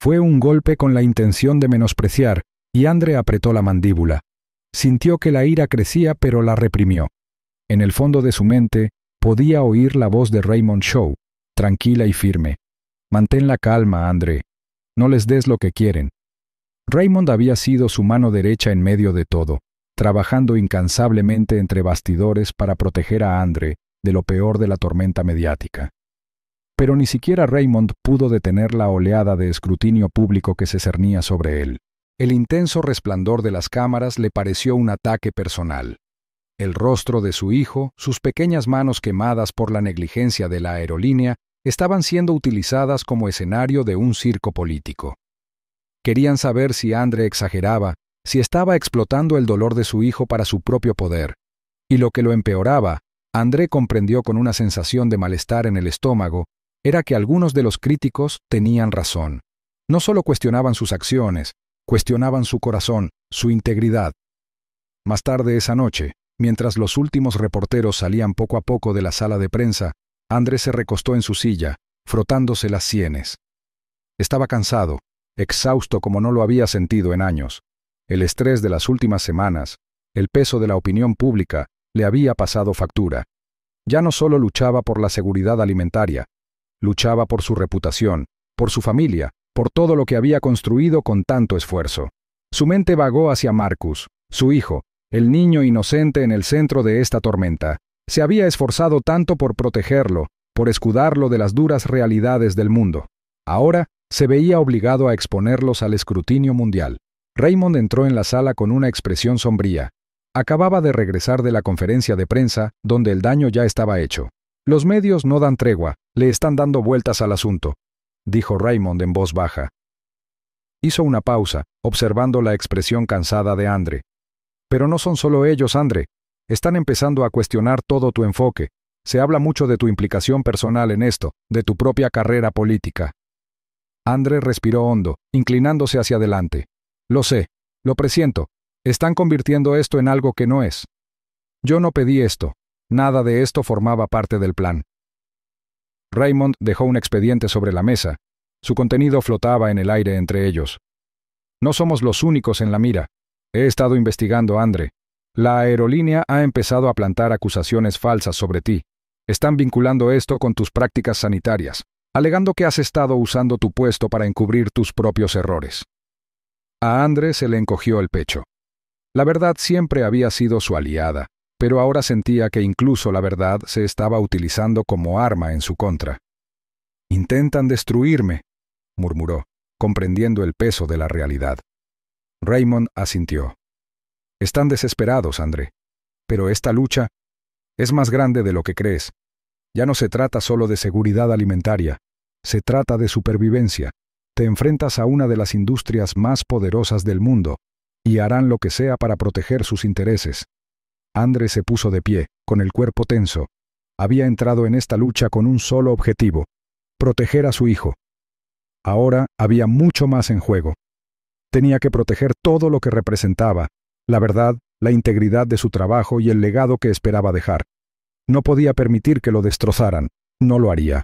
[SPEAKER 1] Fue un golpe con la intención de menospreciar, y Andre apretó la mandíbula. Sintió que la ira crecía, pero la reprimió. En el fondo de su mente, podía oír la voz de Raymond Shaw, tranquila y firme. Mantén la calma, Andre. No les des lo que quieren. Raymond había sido su mano derecha en medio de todo, trabajando incansablemente entre bastidores para proteger a Andre de lo peor de la tormenta mediática. Pero ni siquiera Raymond pudo detener la oleada de escrutinio público que se cernía sobre él. El intenso resplandor de las cámaras le pareció un ataque personal. El rostro de su hijo, sus pequeñas manos quemadas por la negligencia de la aerolínea, estaban siendo utilizadas como escenario de un circo político. Querían saber si Andre exageraba, si estaba explotando el dolor de su hijo para su propio poder. Y lo que lo empeoraba, Andre comprendió con una sensación de malestar en el estómago, era que algunos de los críticos tenían razón. No solo cuestionaban sus acciones, cuestionaban su corazón, su integridad. Más tarde esa noche, mientras los últimos reporteros salían poco a poco de la sala de prensa, André se recostó en su silla, frotándose las sienes. Estaba cansado, exhausto como no lo había sentido en años. El estrés de las últimas semanas, el peso de la opinión pública, le había pasado factura. Ya no solo luchaba por la seguridad alimentaria, luchaba por su reputación, por su familia, por todo lo que había construido con tanto esfuerzo. Su mente vagó hacia Marcus, su hijo, el niño inocente en el centro de esta tormenta. Se había esforzado tanto por protegerlo, por escudarlo de las duras realidades del mundo. Ahora se veía obligado a exponerlos al escrutinio mundial. Raymond entró en la sala con una expresión sombría. Acababa de regresar de la conferencia de prensa, donde el daño ya estaba hecho. Los medios no dan tregua, le están dando vueltas al asunto, dijo Raymond en voz baja. Hizo una pausa, observando la expresión cansada de André. Pero no son solo ellos, André. Están empezando a cuestionar todo tu enfoque. Se habla mucho de tu implicación personal en esto, de tu propia carrera política. André respiró hondo, inclinándose hacia adelante. Lo sé, lo presiento. Están convirtiendo esto en algo que no es. Yo no pedí esto. Nada de esto formaba parte del plan. Raymond dejó un expediente sobre la mesa. Su contenido flotaba en el aire entre ellos. No somos los únicos en la mira. He estado investigando, André. La aerolínea ha empezado a plantar acusaciones falsas sobre ti. Están vinculando esto con tus prácticas sanitarias, alegando que has estado usando tu puesto para encubrir tus propios errores. A André se le encogió el pecho. La verdad siempre había sido su aliada, pero ahora sentía que incluso la verdad se estaba utilizando como arma en su contra. «Intentan destruirme», murmuró, comprendiendo el peso de la realidad. Raymond asintió. «Están desesperados, André. Pero esta lucha es más grande de lo que crees. Ya no se trata solo de seguridad alimentaria. Se trata de supervivencia. Te enfrentas a una de las industrias más poderosas del mundo, y harán lo que sea para proteger sus intereses». André se puso de pie, con el cuerpo tenso. Había entrado en esta lucha con un solo objetivo: proteger a su hijo. Ahora había mucho más en juego. Tenía que proteger todo lo que representaba: la verdad, la integridad de su trabajo y el legado que esperaba dejar. No podía permitir que lo destrozaran. No lo haría.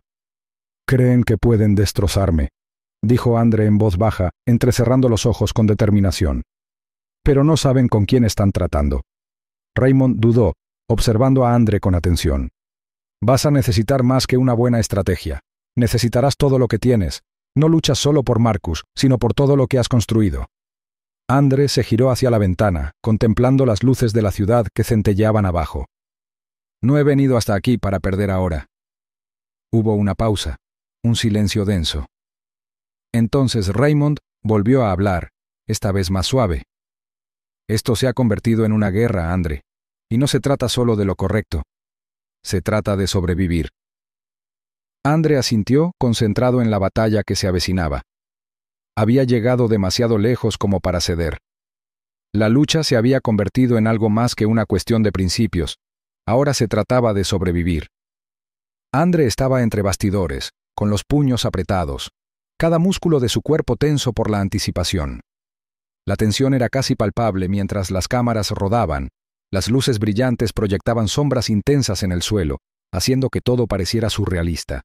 [SPEAKER 1] «Creen que pueden destrozarme», dijo André en voz baja, entrecerrando los ojos con determinación. «Pero no saben con quién están tratando». Raymond dudó, observando a André con atención. «Vas a necesitar más que una buena estrategia. Necesitarás todo lo que tienes. No luchas solo por Marcus, sino por todo lo que has construido». André se giró hacia la ventana, contemplando las luces de la ciudad que centelleaban abajo. «No he venido hasta aquí para perder ahora». Hubo una pausa, un silencio denso. Entonces Raymond volvió a hablar, esta vez más suave. «Esto se ha convertido en una guerra, André, y no se trata solo de lo correcto. Se trata de sobrevivir». André asintió, concentrado en la batalla que se avecinaba. Había llegado demasiado lejos como para ceder. La lucha se había convertido en algo más que una cuestión de principios. Ahora se trataba de sobrevivir. André estaba entre bastidores, con los puños apretados, cada músculo de su cuerpo tenso por la anticipación. La tensión era casi palpable mientras las cámaras rodaban. Las luces brillantes proyectaban sombras intensas en el suelo, haciendo que todo pareciera surrealista.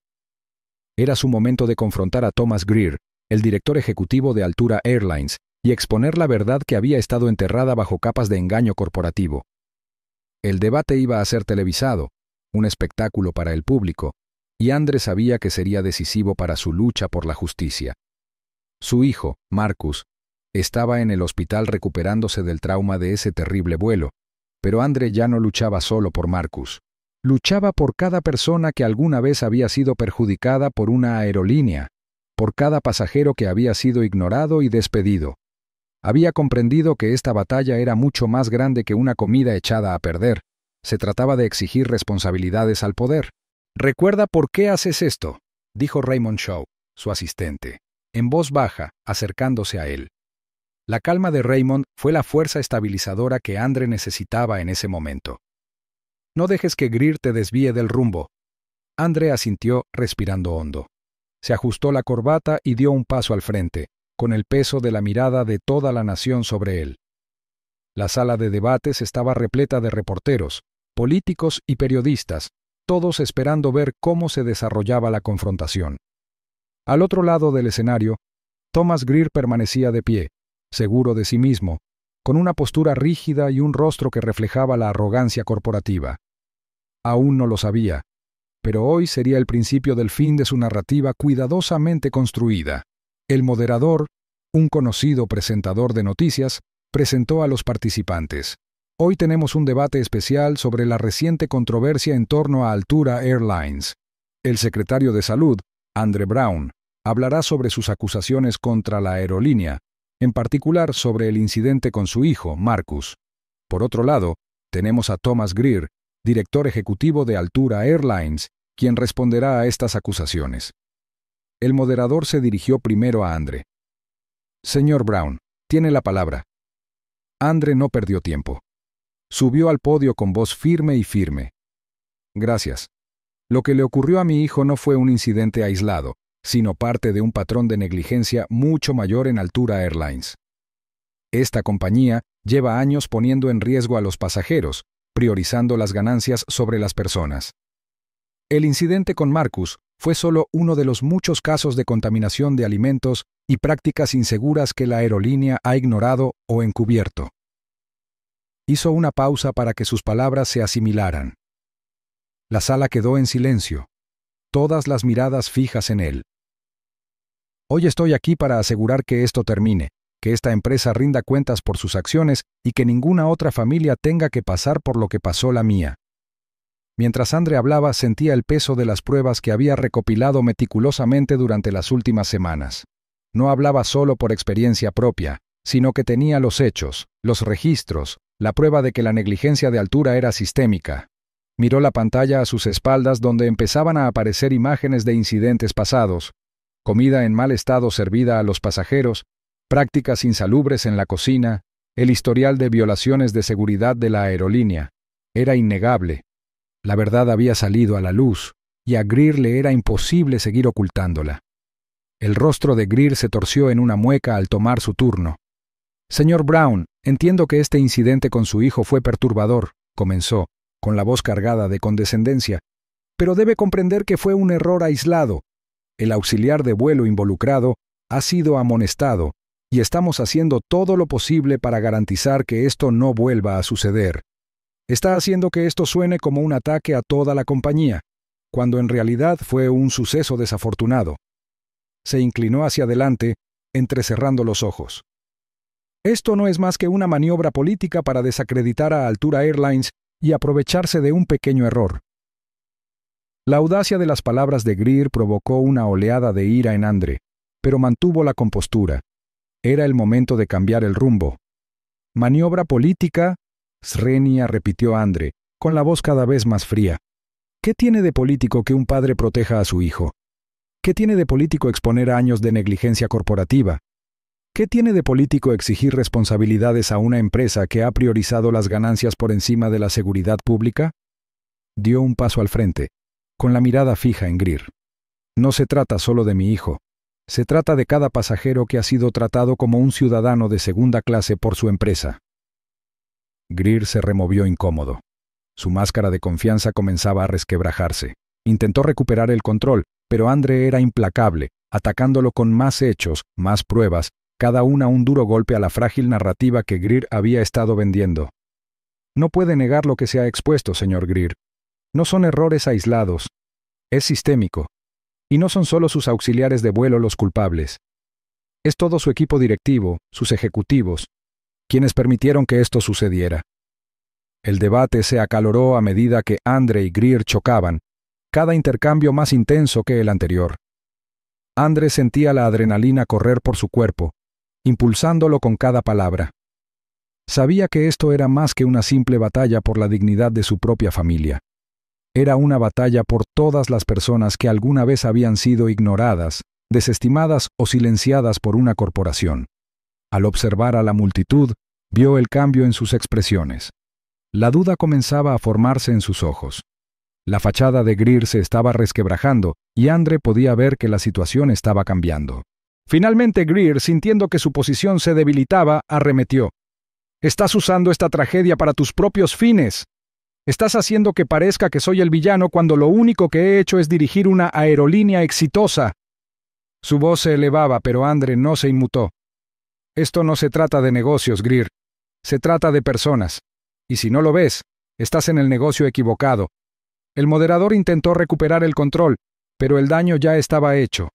[SPEAKER 1] Era su momento de confrontar a Thomas Greer, el director ejecutivo de Altura Airlines, y exponer la verdad que había estado enterrada bajo capas de engaño corporativo. El debate iba a ser televisado, un espectáculo para el público, y André sabía que sería decisivo para su lucha por la justicia. Su hijo, Marcus, estaba en el hospital recuperándose del trauma de ese terrible vuelo, pero André ya no luchaba solo por Marcus. Luchaba por cada persona que alguna vez había sido perjudicada por una aerolínea, por cada pasajero que había sido ignorado y despedido. Había comprendido que esta batalla era mucho más grande que una comida echada a perder. Se trataba de exigir responsabilidades al poder. «¿Recuerda por qué haces esto?», dijo Raymond Shaw, su asistente, en voz baja, acercándose a él. La calma de Raymond fue la fuerza estabilizadora que André necesitaba en ese momento. «No dejes que Greer te desvíe del rumbo». André asintió, respirando hondo. Se ajustó la corbata y dio un paso al frente, con el peso de la mirada de toda la nación sobre él. La sala de debates estaba repleta de reporteros, políticos y periodistas, todos esperando ver cómo se desarrollaba la confrontación. Al otro lado del escenario, Thomas Greer permanecía de pie, seguro de sí mismo, con una postura rígida y un rostro que reflejaba la arrogancia corporativa. Aún no lo sabía, pero hoy sería el principio del fin de su narrativa cuidadosamente construida. El moderador, un conocido presentador de noticias, presentó a los participantes. Hoy tenemos un debate especial sobre la reciente controversia en torno a Altura Airlines. El secretario de Salud, Andre Brown, hablará sobre sus acusaciones contra la aerolínea, en particular sobre el incidente con su hijo, Marcus. Por otro lado, tenemos a Thomas Greer, director ejecutivo de Altura Airlines, quien responderá a estas acusaciones. El moderador se dirigió primero a Andre. Señor Brown, tiene la palabra. Andre no perdió tiempo. Subió al podio con voz firme y firme. Gracias. Lo que le ocurrió a mi hijo no fue un incidente aislado, sino parte de un patrón de negligencia mucho mayor en Altura Airlines. Esta compañía lleva años poniendo en riesgo a los pasajeros, priorizando las ganancias sobre las personas. El incidente con Marcus fue solo uno de los muchos casos de contaminación de alimentos y prácticas inseguras que la aerolínea ha ignorado o encubierto. Hizo una pausa para que sus palabras se asimilaran. La sala quedó en silencio, todas las miradas fijas en él. Hoy estoy aquí para asegurar que esto termine, que esta empresa rinda cuentas por sus acciones y que ninguna otra familia tenga que pasar por lo que pasó la mía. Mientras Andre hablaba, sentía el peso de las pruebas que había recopilado meticulosamente durante las últimas semanas. No hablaba solo por experiencia propia, sino que tenía los hechos, los registros, la prueba de que la negligencia de Altura era sistémica. Miró la pantalla a sus espaldas donde empezaban a aparecer imágenes de incidentes pasados, comida en mal estado servida a los pasajeros, prácticas insalubres en la cocina, el historial de violaciones de seguridad de la aerolínea. Era innegable. La verdad había salido a la luz, y a Greer le era imposible seguir ocultándola. El rostro de Greer se torció en una mueca al tomar su turno. Señor Brown, entiendo que este incidente con su hijo fue perturbador, comenzó, con la voz cargada de condescendencia, pero debe comprender que fue un error aislado. El auxiliar de vuelo involucrado ha sido amonestado, y estamos haciendo todo lo posible para garantizar que esto no vuelva a suceder. Está haciendo que esto suene como un ataque a toda la compañía, cuando en realidad fue un suceso desafortunado. Se inclinó hacia adelante, entrecerrando los ojos. Esto no es más que una maniobra política para desacreditar a Altura Airlines y aprovecharse de un pequeño error. La audacia de las palabras de Greer provocó una oleada de ira en Andre, pero mantuvo la compostura. Era el momento de cambiar el rumbo. ¿Maniobra política? Srenia repitió Andre, con la voz cada vez más fría. ¿Qué tiene de político que un padre proteja a su hijo? ¿Qué tiene de político exponer años de negligencia corporativa? ¿Qué tiene de político exigir responsabilidades a una empresa que ha priorizado las ganancias por encima de la seguridad pública? Dio un paso al frente, con la mirada fija en Greer. No se trata solo de mi hijo. Se trata de cada pasajero que ha sido tratado como un ciudadano de segunda clase por su empresa. Greer se removió incómodo. Su máscara de confianza comenzaba a resquebrajarse. Intentó recuperar el control, pero Andre era implacable, atacándolo con más hechos, más pruebas, cada una un duro golpe a la frágil narrativa que Greer había estado vendiendo. No puede negar lo que se ha expuesto, señor Greer. No son errores aislados. Es sistémico. Y no son solo sus auxiliares de vuelo los culpables. Es todo su equipo directivo, sus ejecutivos, quienes permitieron que esto sucediera. El debate se acaloró a medida que Andre y Greer chocaban, cada intercambio más intenso que el anterior. Andre sentía la adrenalina correr por su cuerpo, impulsándolo con cada palabra. Sabía que esto era más que una simple batalla por la dignidad de su propia familia. Era una batalla por todas las personas que alguna vez habían sido ignoradas, desestimadas o silenciadas por una corporación. Al observar a la multitud, vio el cambio en sus expresiones. La duda comenzaba a formarse en sus ojos. La fachada de Greer se estaba resquebrajando y Andre podía ver que la situación estaba cambiando. Finalmente Greer, sintiendo que su posición se debilitaba, arremetió. «Estás usando esta tragedia para tus propios fines. Estás haciendo que parezca que soy el villano cuando lo único que he hecho es dirigir una aerolínea exitosa. Su voz se elevaba, pero Andre no se inmutó. Esto no se trata de negocios, Greer. Se trata de personas. Y si no lo ves, estás en el negocio equivocado. El moderador intentó recuperar el control, pero el daño ya estaba hecho.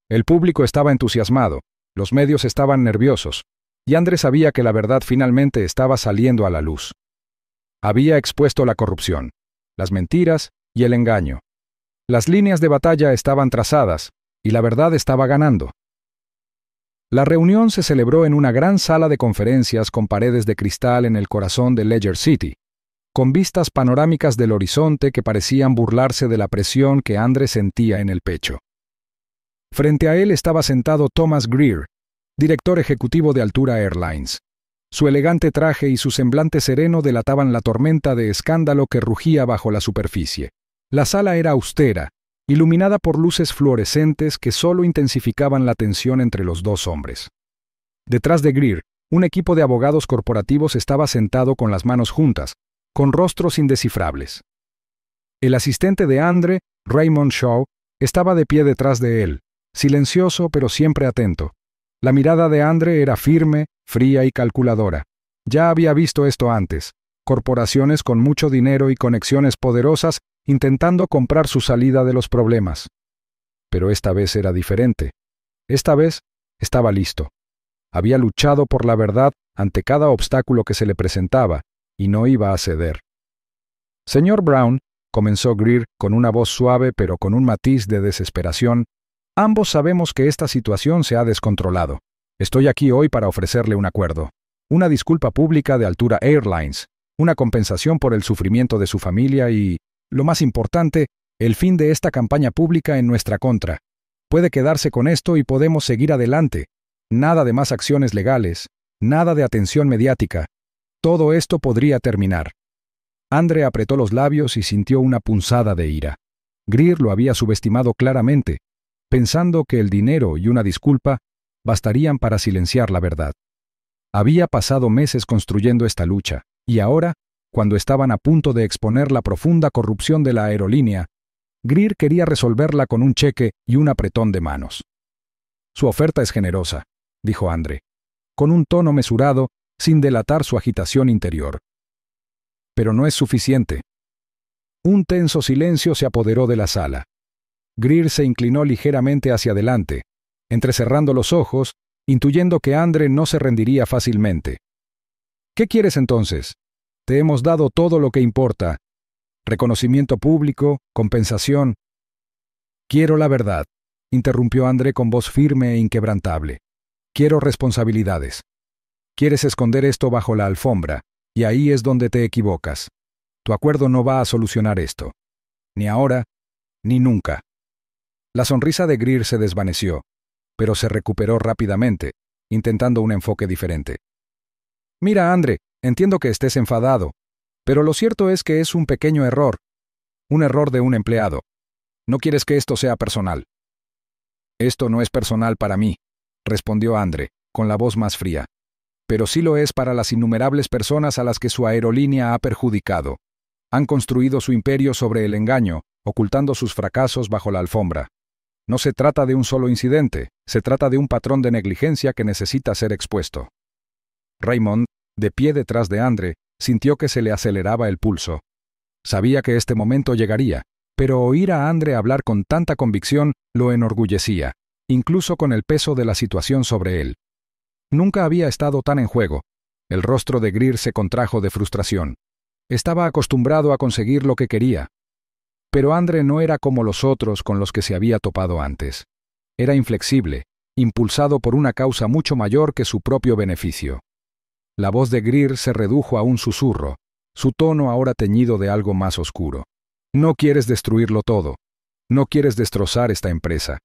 [SPEAKER 1] El público estaba entusiasmado, los medios estaban nerviosos, y Andre sabía que la verdad finalmente estaba saliendo a la luz. Había expuesto la corrupción, las mentiras y el engaño. Las líneas de batalla estaban trazadas, y la verdad estaba ganando. La reunión se celebró en una gran sala de conferencias con paredes de cristal en el corazón de Ledger City, con vistas panorámicas del horizonte que parecían burlarse de la presión que Andre sentía en el pecho. Frente a él estaba sentado Thomas Greer, director ejecutivo de Altura Airlines. Su elegante traje y su semblante sereno delataban la tormenta de escándalo que rugía bajo la superficie. La sala era austera, iluminada por luces fluorescentes que solo intensificaban la tensión entre los dos hombres. Detrás de Greer, un equipo de abogados corporativos estaba sentado con las manos juntas, con rostros indescifrables. El asistente de Andre, Raymond Shaw, estaba de pie detrás de él, silencioso pero siempre atento. La mirada de Andre era firme, fría y calculadora. Ya había visto esto antes, corporaciones con mucho dinero y conexiones poderosas intentando comprar su salida de los problemas. Pero esta vez era diferente. Esta vez estaba listo. Había luchado por la verdad ante cada obstáculo que se le presentaba, y no iba a ceder. Señor Brown, comenzó Greer con una voz suave pero con un matiz de desesperación, ambos sabemos que esta situación se ha descontrolado. Estoy aquí hoy para ofrecerle un acuerdo, una disculpa pública de Altura Airlines, una compensación por el sufrimiento de su familia y, lo más importante, el fin de esta campaña pública en nuestra contra. Puede quedarse con esto y podemos seguir adelante. Nada de más acciones legales, nada de atención mediática. Todo esto podría terminar. Andre apretó los labios y sintió una punzada de ira. Greer lo había subestimado claramente, pensando que el dinero y una disculpa bastarían para silenciar la verdad. Había pasado meses construyendo esta lucha, y ahora, cuando estaban a punto de exponer la profunda corrupción de la aerolínea, Greer quería resolverla con un cheque y un apretón de manos. Su oferta es generosa, dijo Andre, con un tono mesurado, sin delatar su agitación interior. Pero no es suficiente. Un tenso silencio se apoderó de la sala. Greer se inclinó ligeramente hacia adelante, entrecerrando los ojos, intuyendo que Andre no se rendiría fácilmente. ¿Qué quieres entonces? Te hemos dado todo lo que importa. Reconocimiento público, compensación. Quiero la verdad, interrumpió Andre con voz firme e inquebrantable. Quiero responsabilidades. Quieres esconder esto bajo la alfombra, y ahí es donde te equivocas. Tu acuerdo no va a solucionar esto. Ni ahora, ni nunca. La sonrisa de Greer se desvaneció, pero se recuperó rápidamente, intentando un enfoque diferente. Mira, Andre, entiendo que estés enfadado, pero lo cierto es que es un pequeño error. Un error de un empleado. No quieres que esto sea personal. Esto no es personal para mí, respondió Andre, con la voz más fría. Pero sí lo es para las innumerables personas a las que su aerolínea ha perjudicado. Han construido su imperio sobre el engaño, ocultando sus fracasos bajo la alfombra. No se trata de un solo incidente, se trata de un patrón de negligencia que necesita ser expuesto. Raymond, de pie detrás de Andre, sintió que se le aceleraba el pulso. Sabía que este momento llegaría, pero oír a Andre hablar con tanta convicción lo enorgullecía, incluso con el peso de la situación sobre él. Nunca había estado tan en juego. El rostro de Greer se contrajo de frustración. Estaba acostumbrado a conseguir lo que quería. Pero Andre no era como los otros con los que se había topado antes. Era inflexible, impulsado por una causa mucho mayor que su propio beneficio. La voz de Greer se redujo a un susurro, su tono ahora teñido de algo más oscuro. No quieres destruirlo todo. No quieres destrozar esta empresa.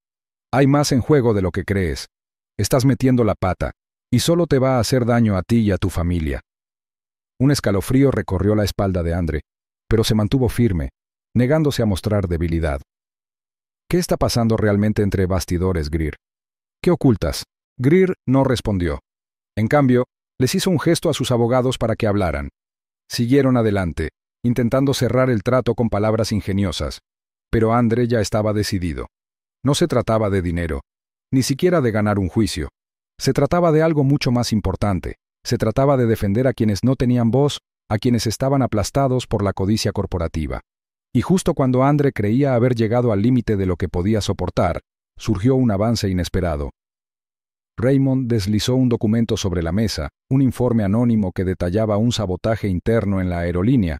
[SPEAKER 1] Hay más en juego de lo que crees. Estás metiendo la pata, y solo te va a hacer daño a ti y a tu familia. Un escalofrío recorrió la espalda de Andre, pero se mantuvo firme, negándose a mostrar debilidad. ¿Qué está pasando realmente entre bastidores, Greer? ¿Qué ocultas? Greer no respondió. En cambio, les hizo un gesto a sus abogados para que hablaran. Siguieron adelante, intentando cerrar el trato con palabras ingeniosas. Pero Andre ya estaba decidido. No se trataba de dinero, ni siquiera de ganar un juicio. Se trataba de algo mucho más importante. Se trataba de defender a quienes no tenían voz, a quienes estaban aplastados por la codicia corporativa. Y justo cuando Andre creía haber llegado al límite de lo que podía soportar, surgió un avance inesperado. Raymond deslizó un documento sobre la mesa, un informe anónimo que detallaba un sabotaje interno en la aerolínea,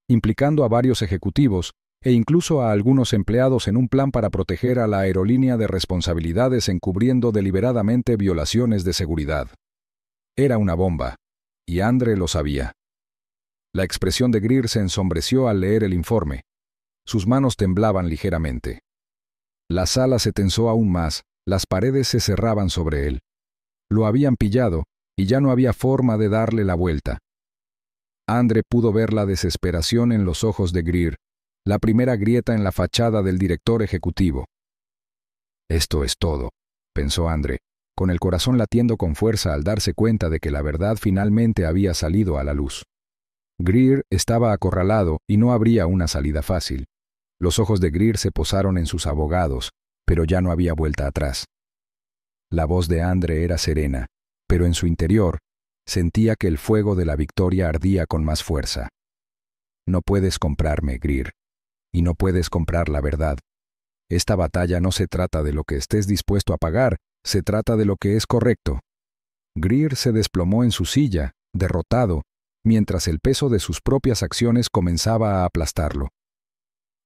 [SPEAKER 1] implicando a varios ejecutivos e incluso a algunos empleados en un plan para proteger a la aerolínea de responsabilidades encubriendo deliberadamente violaciones de seguridad. Era una bomba, y Andre lo sabía. La expresión de Greer se ensombreció al leer el informe. Sus manos temblaban ligeramente. La sala se tensó aún más, las paredes se cerraban sobre él. Lo habían pillado, y ya no había forma de darle la vuelta. Andre pudo ver la desesperación en los ojos de Greer, la primera grieta en la fachada del director ejecutivo. Esto es todo, pensó Andre, con el corazón latiendo con fuerza al darse cuenta de que la verdad finalmente había salido a la luz. Greer estaba acorralado y no habría una salida fácil. Los ojos de Greer se posaron en sus abogados, pero ya no había vuelta atrás. La voz de Andre era serena, pero en su interior sentía que el fuego de la victoria ardía con más fuerza. No puedes comprarme, Greer, y no puedes comprar la verdad. Esta batalla no se trata de lo que estés dispuesto a pagar, se trata de lo que es correcto. Greer se desplomó en su silla, derrotado, mientras el peso de sus propias acciones comenzaba a aplastarlo.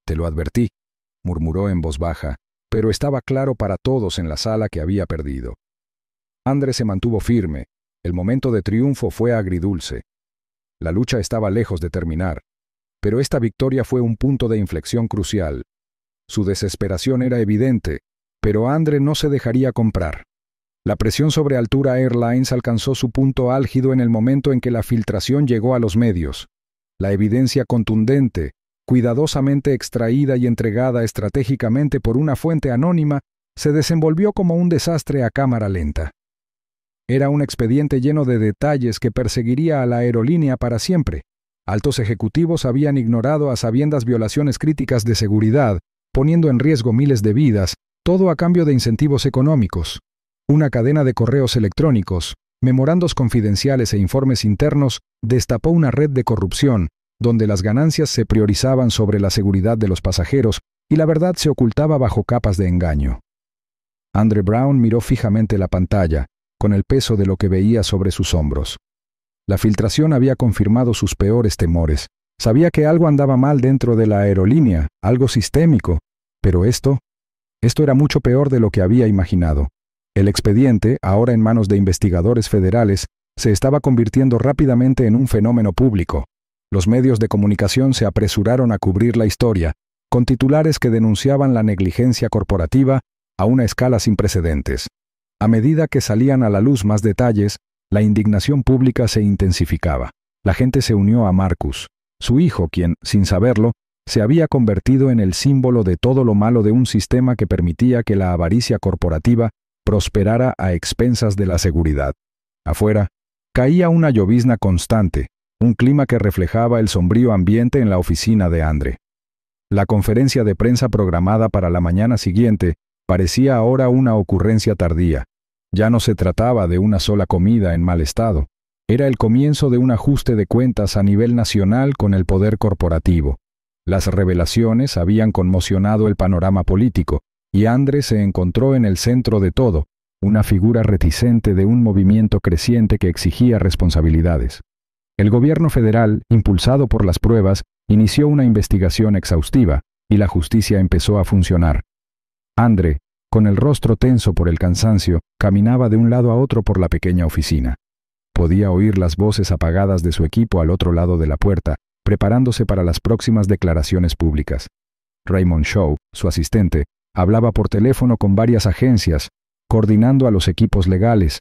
[SPEAKER 1] «Te lo advertí», murmuró en voz baja, pero estaba claro para todos en la sala que había perdido. Andre se mantuvo firme. El momento de triunfo fue agridulce. La lucha estaba lejos de terminar, pero esta victoria fue un punto de inflexión crucial. Su desesperación era evidente, pero Andre no se dejaría comprar. La presión sobre Altura Airlines alcanzó su punto álgido en el momento en que la filtración llegó a los medios. La evidencia contundente, cuidadosamente extraída y entregada estratégicamente por una fuente anónima, se desenvolvió como un desastre a cámara lenta. Era un expediente lleno de detalles que perseguiría a la aerolínea para siempre. Altos ejecutivos habían ignorado a sabiendas violaciones críticas de seguridad, poniendo en riesgo miles de vidas, todo a cambio de incentivos económicos. Una cadena de correos electrónicos, memorandos confidenciales e informes internos destapó una red de corrupción, donde las ganancias se priorizaban sobre la seguridad de los pasajeros y la verdad se ocultaba bajo capas de engaño. Andre Brown miró fijamente la pantalla, con el peso de lo que veía sobre sus hombros. La filtración había confirmado sus peores temores. Sabía que algo andaba mal dentro de la aerolínea, algo sistémico, pero esto era mucho peor de lo que había imaginado. El expediente, ahora en manos de investigadores federales, se estaba convirtiendo rápidamente en un fenómeno público. Los medios de comunicación se apresuraron a cubrir la historia, con titulares que denunciaban la negligencia corporativa a una escala sin precedentes. A medida que salían a la luz más detalles, la indignación pública se intensificaba. La gente se unió a Marcus, su hijo, quien, sin saberlo, se había convertido en el símbolo de todo lo malo de un sistema que permitía que la avaricia corporativa prosperara a expensas de la seguridad. Afuera, caía una llovizna constante, un clima que reflejaba el sombrío ambiente en la oficina de Andre. La conferencia de prensa programada para la mañana siguiente parecía ahora una ocurrencia tardía. Ya no se trataba de una sola comida en mal estado. Era el comienzo de un ajuste de cuentas a nivel nacional con el poder corporativo. Las revelaciones habían conmocionado el panorama político, y Andre se encontró en el centro de todo, una figura reticente de un movimiento creciente que exigía responsabilidades. El gobierno federal, impulsado por las pruebas, inició una investigación exhaustiva, y la justicia empezó a funcionar. Andre, con el rostro tenso por el cansancio, caminaba de un lado a otro por la pequeña oficina. Podía oír las voces apagadas de su equipo al otro lado de la puerta, preparándose para las próximas declaraciones públicas. Raymond Shaw, su asistente, hablaba por teléfono con varias agencias, coordinando a los equipos legales.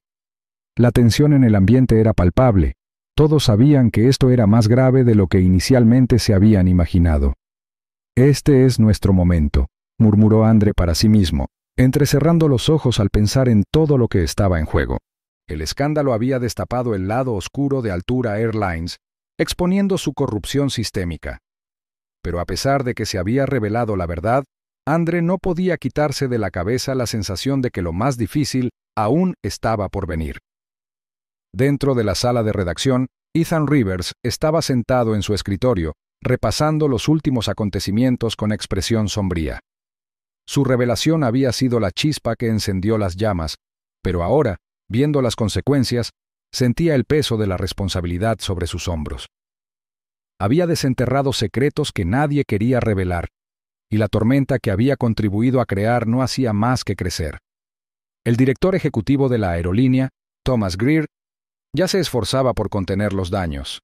[SPEAKER 1] La tensión en el ambiente era palpable. Todos sabían que esto era más grave de lo que inicialmente se habían imaginado. «Este es nuestro momento», murmuró Andre para sí mismo, entrecerrando los ojos al pensar en todo lo que estaba en juego. El escándalo había destapado el lado oscuro de Altura Airlines, exponiendo su corrupción sistémica. pero a pesar de que se había revelado la verdad, Andre no podía quitarse de la cabeza la sensación de que lo más difícil aún estaba por venir. Dentro de la sala de redacción, Ethan Rivers estaba sentado en su escritorio, repasando los últimos acontecimientos con expresión sombría. Su revelación había sido la chispa que encendió las llamas, pero ahora, viendo las consecuencias, sentía el peso de la responsabilidad sobre sus hombros. Había desenterrado secretos que nadie quería revelar, y la tormenta que había contribuido a crear no hacía más que crecer. El director ejecutivo de la aerolínea, Thomas Greer, ya se esforzaba por contener los daños.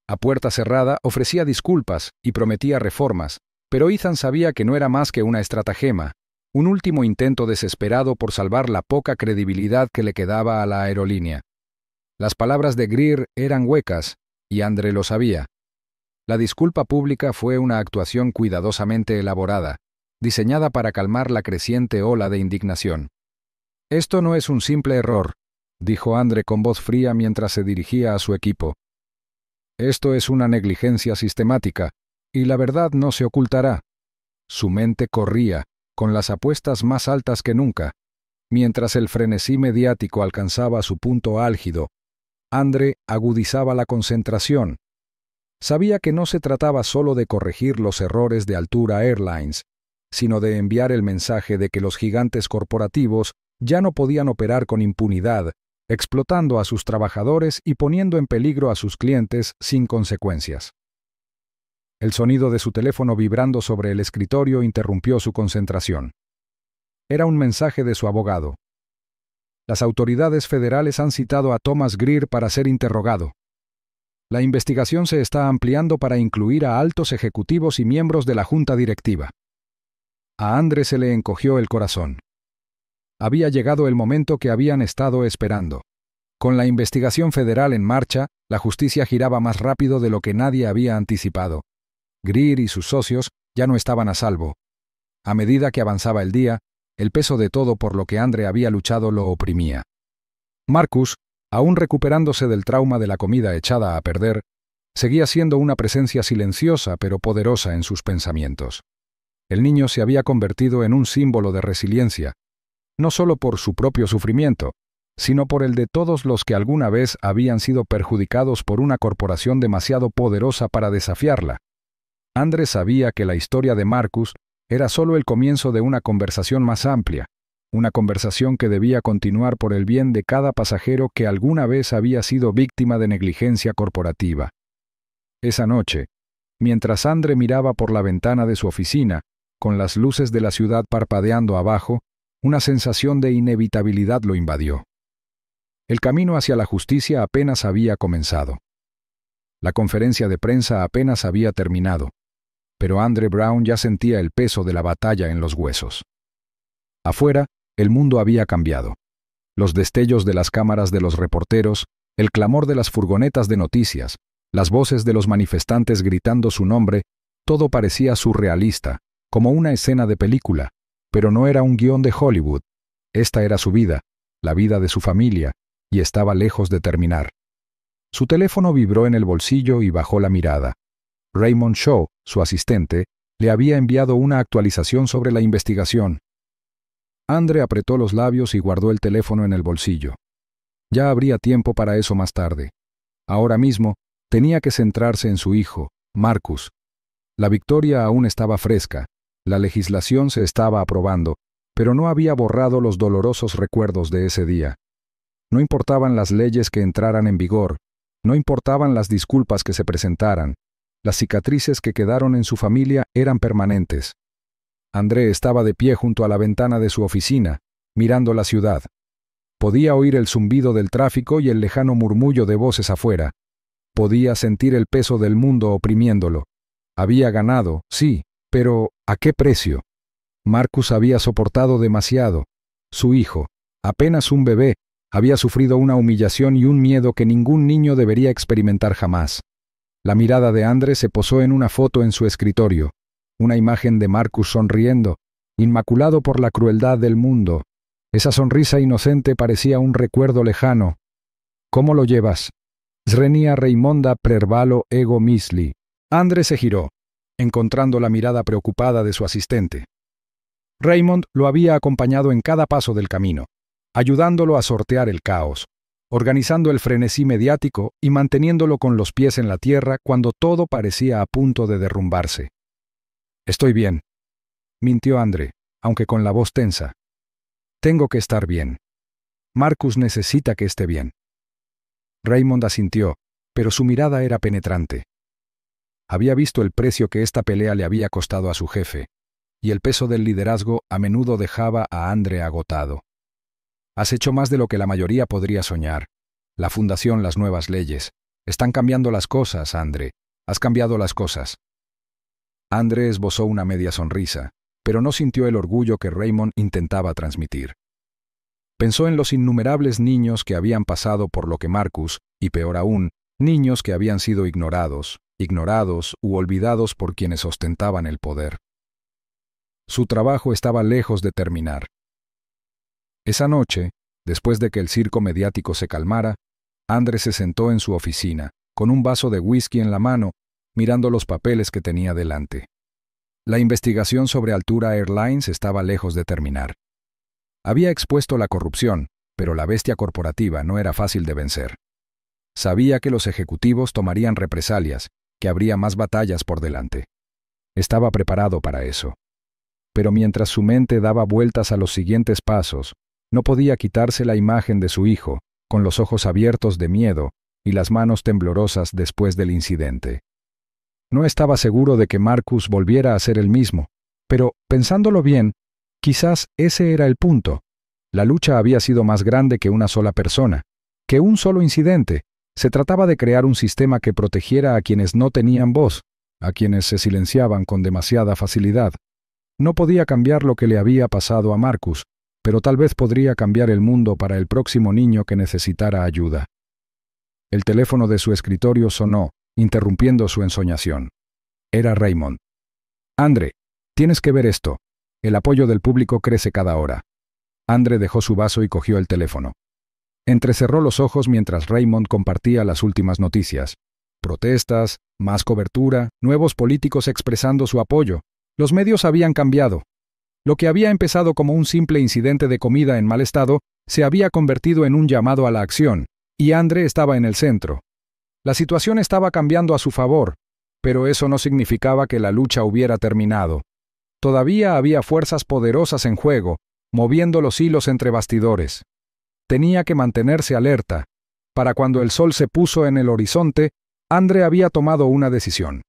[SPEAKER 1] A puerta cerrada ofrecía disculpas y prometía reformas, pero Ethan sabía que no era más que una estratagema, un último intento desesperado por salvar la poca credibilidad que le quedaba a la aerolínea. Las palabras de Greer eran huecas, y Andre lo sabía. La disculpa pública fue una actuación cuidadosamente elaborada, diseñada para calmar la creciente ola de indignación. «Esto no es un simple error», dijo Andre con voz fría mientras se dirigía a su equipo. «Esto es una negligencia sistemática, y la verdad no se ocultará». Su mente corría, con las apuestas más altas que nunca. Mientras el frenesí mediático alcanzaba su punto álgido, Andre agudizaba la concentración. Sabía que no se trataba solo de corregir los errores de Altura Airlines, sino de enviar el mensaje de que los gigantes corporativos ya no podían operar con impunidad, explotando a sus trabajadores y poniendo en peligro a sus clientes sin consecuencias. El sonido de su teléfono vibrando sobre el escritorio interrumpió su concentración. Era un mensaje de su abogado. Las autoridades federales han citado a Thomas Greer para ser interrogado. La investigación se está ampliando para incluir a altos ejecutivos y miembros de la junta directiva. A Andre se le encogió el corazón. Había llegado el momento que habían estado esperando. Con la investigación federal en marcha, la justicia giraba más rápido de lo que nadie había anticipado. Greer y sus socios ya no estaban a salvo. A medida que avanzaba el día, el peso de todo por lo que Andre había luchado lo oprimía. Marcus, aún recuperándose del trauma de la comida echada a perder, seguía siendo una presencia silenciosa pero poderosa en sus pensamientos. El niño se había convertido en un símbolo de resiliencia, no solo por su propio sufrimiento, sino por el de todos los que alguna vez habían sido perjudicados por una corporación demasiado poderosa para desafiarla. Andre sabía que la historia de Marcus era solo el comienzo de una conversación más amplia, una conversación que debía continuar por el bien de cada pasajero que alguna vez había sido víctima de negligencia corporativa. Esa noche, mientras Andre miraba por la ventana de su oficina, con las luces de la ciudad parpadeando abajo, una sensación de inevitabilidad lo invadió. El camino hacia la justicia apenas había comenzado. La conferencia de prensa apenas había terminado, pero Andre Brown ya sentía el peso de la batalla en los huesos. Afuera, el mundo había cambiado. Los destellos de las cámaras de los reporteros, el clamor de las furgonetas de noticias, las voces de los manifestantes gritando su nombre, todo parecía surrealista, como una escena de película, pero no era un guión de Hollywood. Esta era su vida, la vida de su familia, y estaba lejos de terminar. Su teléfono vibró en el bolsillo y bajó la mirada. Raymond Shaw, su asistente, le había enviado una actualización sobre la investigación. Andre apretó los labios y guardó el teléfono en el bolsillo. Ya habría tiempo para eso más tarde. Ahora mismo, tenía que centrarse en su hijo, Marcus. La victoria aún estaba fresca, la legislación se estaba aprobando, pero no había borrado los dolorosos recuerdos de ese día. No importaban las leyes que entraran en vigor, no importaban las disculpas que se presentaran, las cicatrices que quedaron en su familia eran permanentes. André estaba de pie junto a la ventana de su oficina, mirando la ciudad. Podía oír el zumbido del tráfico y el lejano murmullo de voces afuera. Podía sentir el peso del mundo oprimiéndolo. Había ganado, sí, pero ¿a qué precio? Marcus había soportado demasiado. Su hijo, apenas un bebé, había sufrido una humillación y un miedo que ningún niño debería experimentar jamás. La mirada de Andre se posó en una foto en su escritorio. Una imagen de Marcus sonriendo, inmaculado por la crueldad del mundo. Esa sonrisa inocente parecía un recuerdo lejano. ¿Cómo lo llevas? Srenia Raimonda Prervalo Ego Misli. Andre se giró. encontrando la mirada preocupada de su asistente. Raymond lo había acompañado en cada paso del camino, ayudándolo a sortear el caos, organizando el frenesí mediático y manteniéndolo con los pies en la tierra cuando todo parecía a punto de derrumbarse. «Estoy bien», mintió Andre, aunque con la voz tensa. «Tengo que estar bien. Marcus necesita que esté bien». Raymond asintió, pero su mirada era penetrante. Había visto el precio que esta pelea le había costado a su jefe, y el peso del liderazgo a menudo dejaba a Andre agotado. «Has hecho más de lo que la mayoría podría soñar. La fundación, las nuevas leyes. Están cambiando las cosas, Andre. Has cambiado las cosas». Andre esbozó una media sonrisa, pero no sintió el orgullo que Raymond intentaba transmitir. Pensó en los innumerables niños que habían pasado por lo que Marcus, y peor aún, niños que habían sido ignorados u olvidados por quienes ostentaban el poder. Su trabajo estaba lejos de terminar. Esa noche, después de que el circo mediático se calmara, Andre se sentó en su oficina, con un vaso de whisky en la mano, mirando los papeles que tenía delante. La investigación sobre Altura Airlines estaba lejos de terminar. Había expuesto la corrupción, pero la bestia corporativa no era fácil de vencer. Sabía que los ejecutivos tomarían represalias, que habría más batallas por delante. Estaba preparado para eso. Pero mientras su mente daba vueltas a los siguientes pasos, no podía quitarse la imagen de su hijo, con los ojos abiertos de miedo y las manos temblorosas después del incidente. No estaba seguro de que Marcus volviera a ser el mismo, pero, pensándolo bien, quizás ese era el punto. La lucha había sido más grande que una sola persona, que un solo incidente. Se trataba de crear un sistema que protegiera a quienes no tenían voz, a quienes se silenciaban con demasiada facilidad. No podía cambiar lo que le había pasado a Marcus, pero tal vez podría cambiar el mundo para el próximo niño que necesitara ayuda. El teléfono de su escritorio sonó, interrumpiendo su ensoñación. Era Raymond. «Andre, tienes que ver esto. El apoyo del público crece cada hora». Andre dejó su vaso y cogió el teléfono. Entrecerró los ojos mientras Raymond compartía las últimas noticias. Protestas, más cobertura, nuevos políticos expresando su apoyo. Los medios habían cambiado. Lo que había empezado como un simple incidente de comida en mal estado se había convertido en un llamado a la acción, y Andre estaba en el centro. La situación estaba cambiando a su favor, pero eso no significaba que la lucha hubiera terminado. Todavía había fuerzas poderosas en juego, moviendo los hilos entre bastidores. Tenía que mantenerse alerta. Para cuando el sol se puso en el horizonte, Andre había tomado una decisión.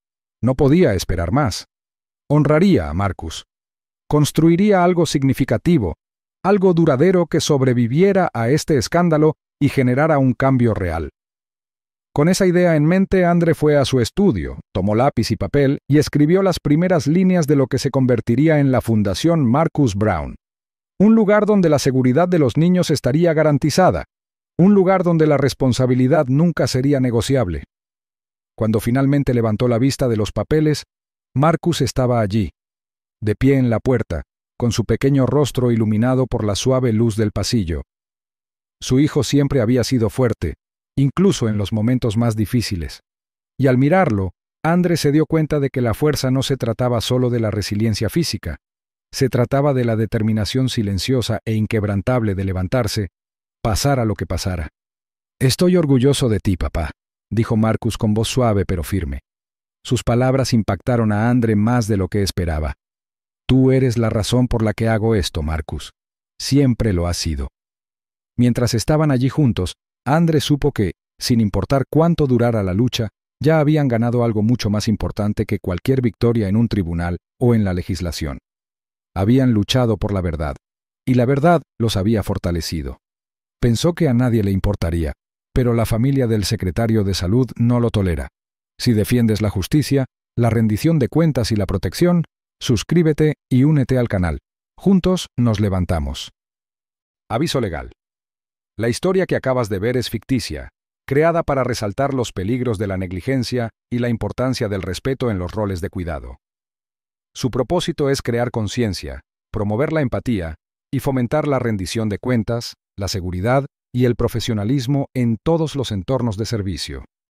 [SPEAKER 1] No podía esperar más. Honraría a Marcus. Construiría algo significativo, algo duradero que sobreviviera a este escándalo y generara un cambio real. Con esa idea en mente, Andre fue a su estudio, tomó lápiz y papel y escribió las primeras líneas de lo que se convertiría en la Fundación Marcus Brown. Un lugar donde la seguridad de los niños estaría garantizada, un lugar donde la responsabilidad nunca sería negociable. Cuando finalmente levantó la vista de los papeles, Marcus estaba allí, de pie en la puerta, con su pequeño rostro iluminado por la suave luz del pasillo. Su hijo siempre había sido fuerte, incluso en los momentos más difíciles. Y al mirarlo, Andre se dio cuenta de que la fuerza no se trataba solo de la resiliencia física. Se trataba de la determinación silenciosa e inquebrantable de levantarse, pasara lo que pasara. «Estoy orgulloso de ti, papá», dijo Marcus con voz suave pero firme. Sus palabras impactaron a Andre más de lo que esperaba. «Tú eres la razón por la que hago esto, Marcus. Siempre lo has sido». Mientras estaban allí juntos, Andre supo que, sin importar cuánto durara la lucha, ya habían ganado algo mucho más importante que cualquier victoria en un tribunal o en la legislación. Habían luchado por la verdad, y la verdad los había fortalecido. Pensó que a nadie le importaría, pero la familia del secretario de Salud no lo tolera. Si defiendes la justicia, la rendición de cuentas y la protección, suscríbete y únete al canal. Juntos nos levantamos. Aviso legal. La historia que acabas de ver es ficticia, creada para resaltar los peligros de la negligencia y la importancia del respeto en los roles de cuidado. Su propósito es crear conciencia, promover la empatía y fomentar la rendición de cuentas, la seguridad y el profesionalismo en todos los entornos de servicio.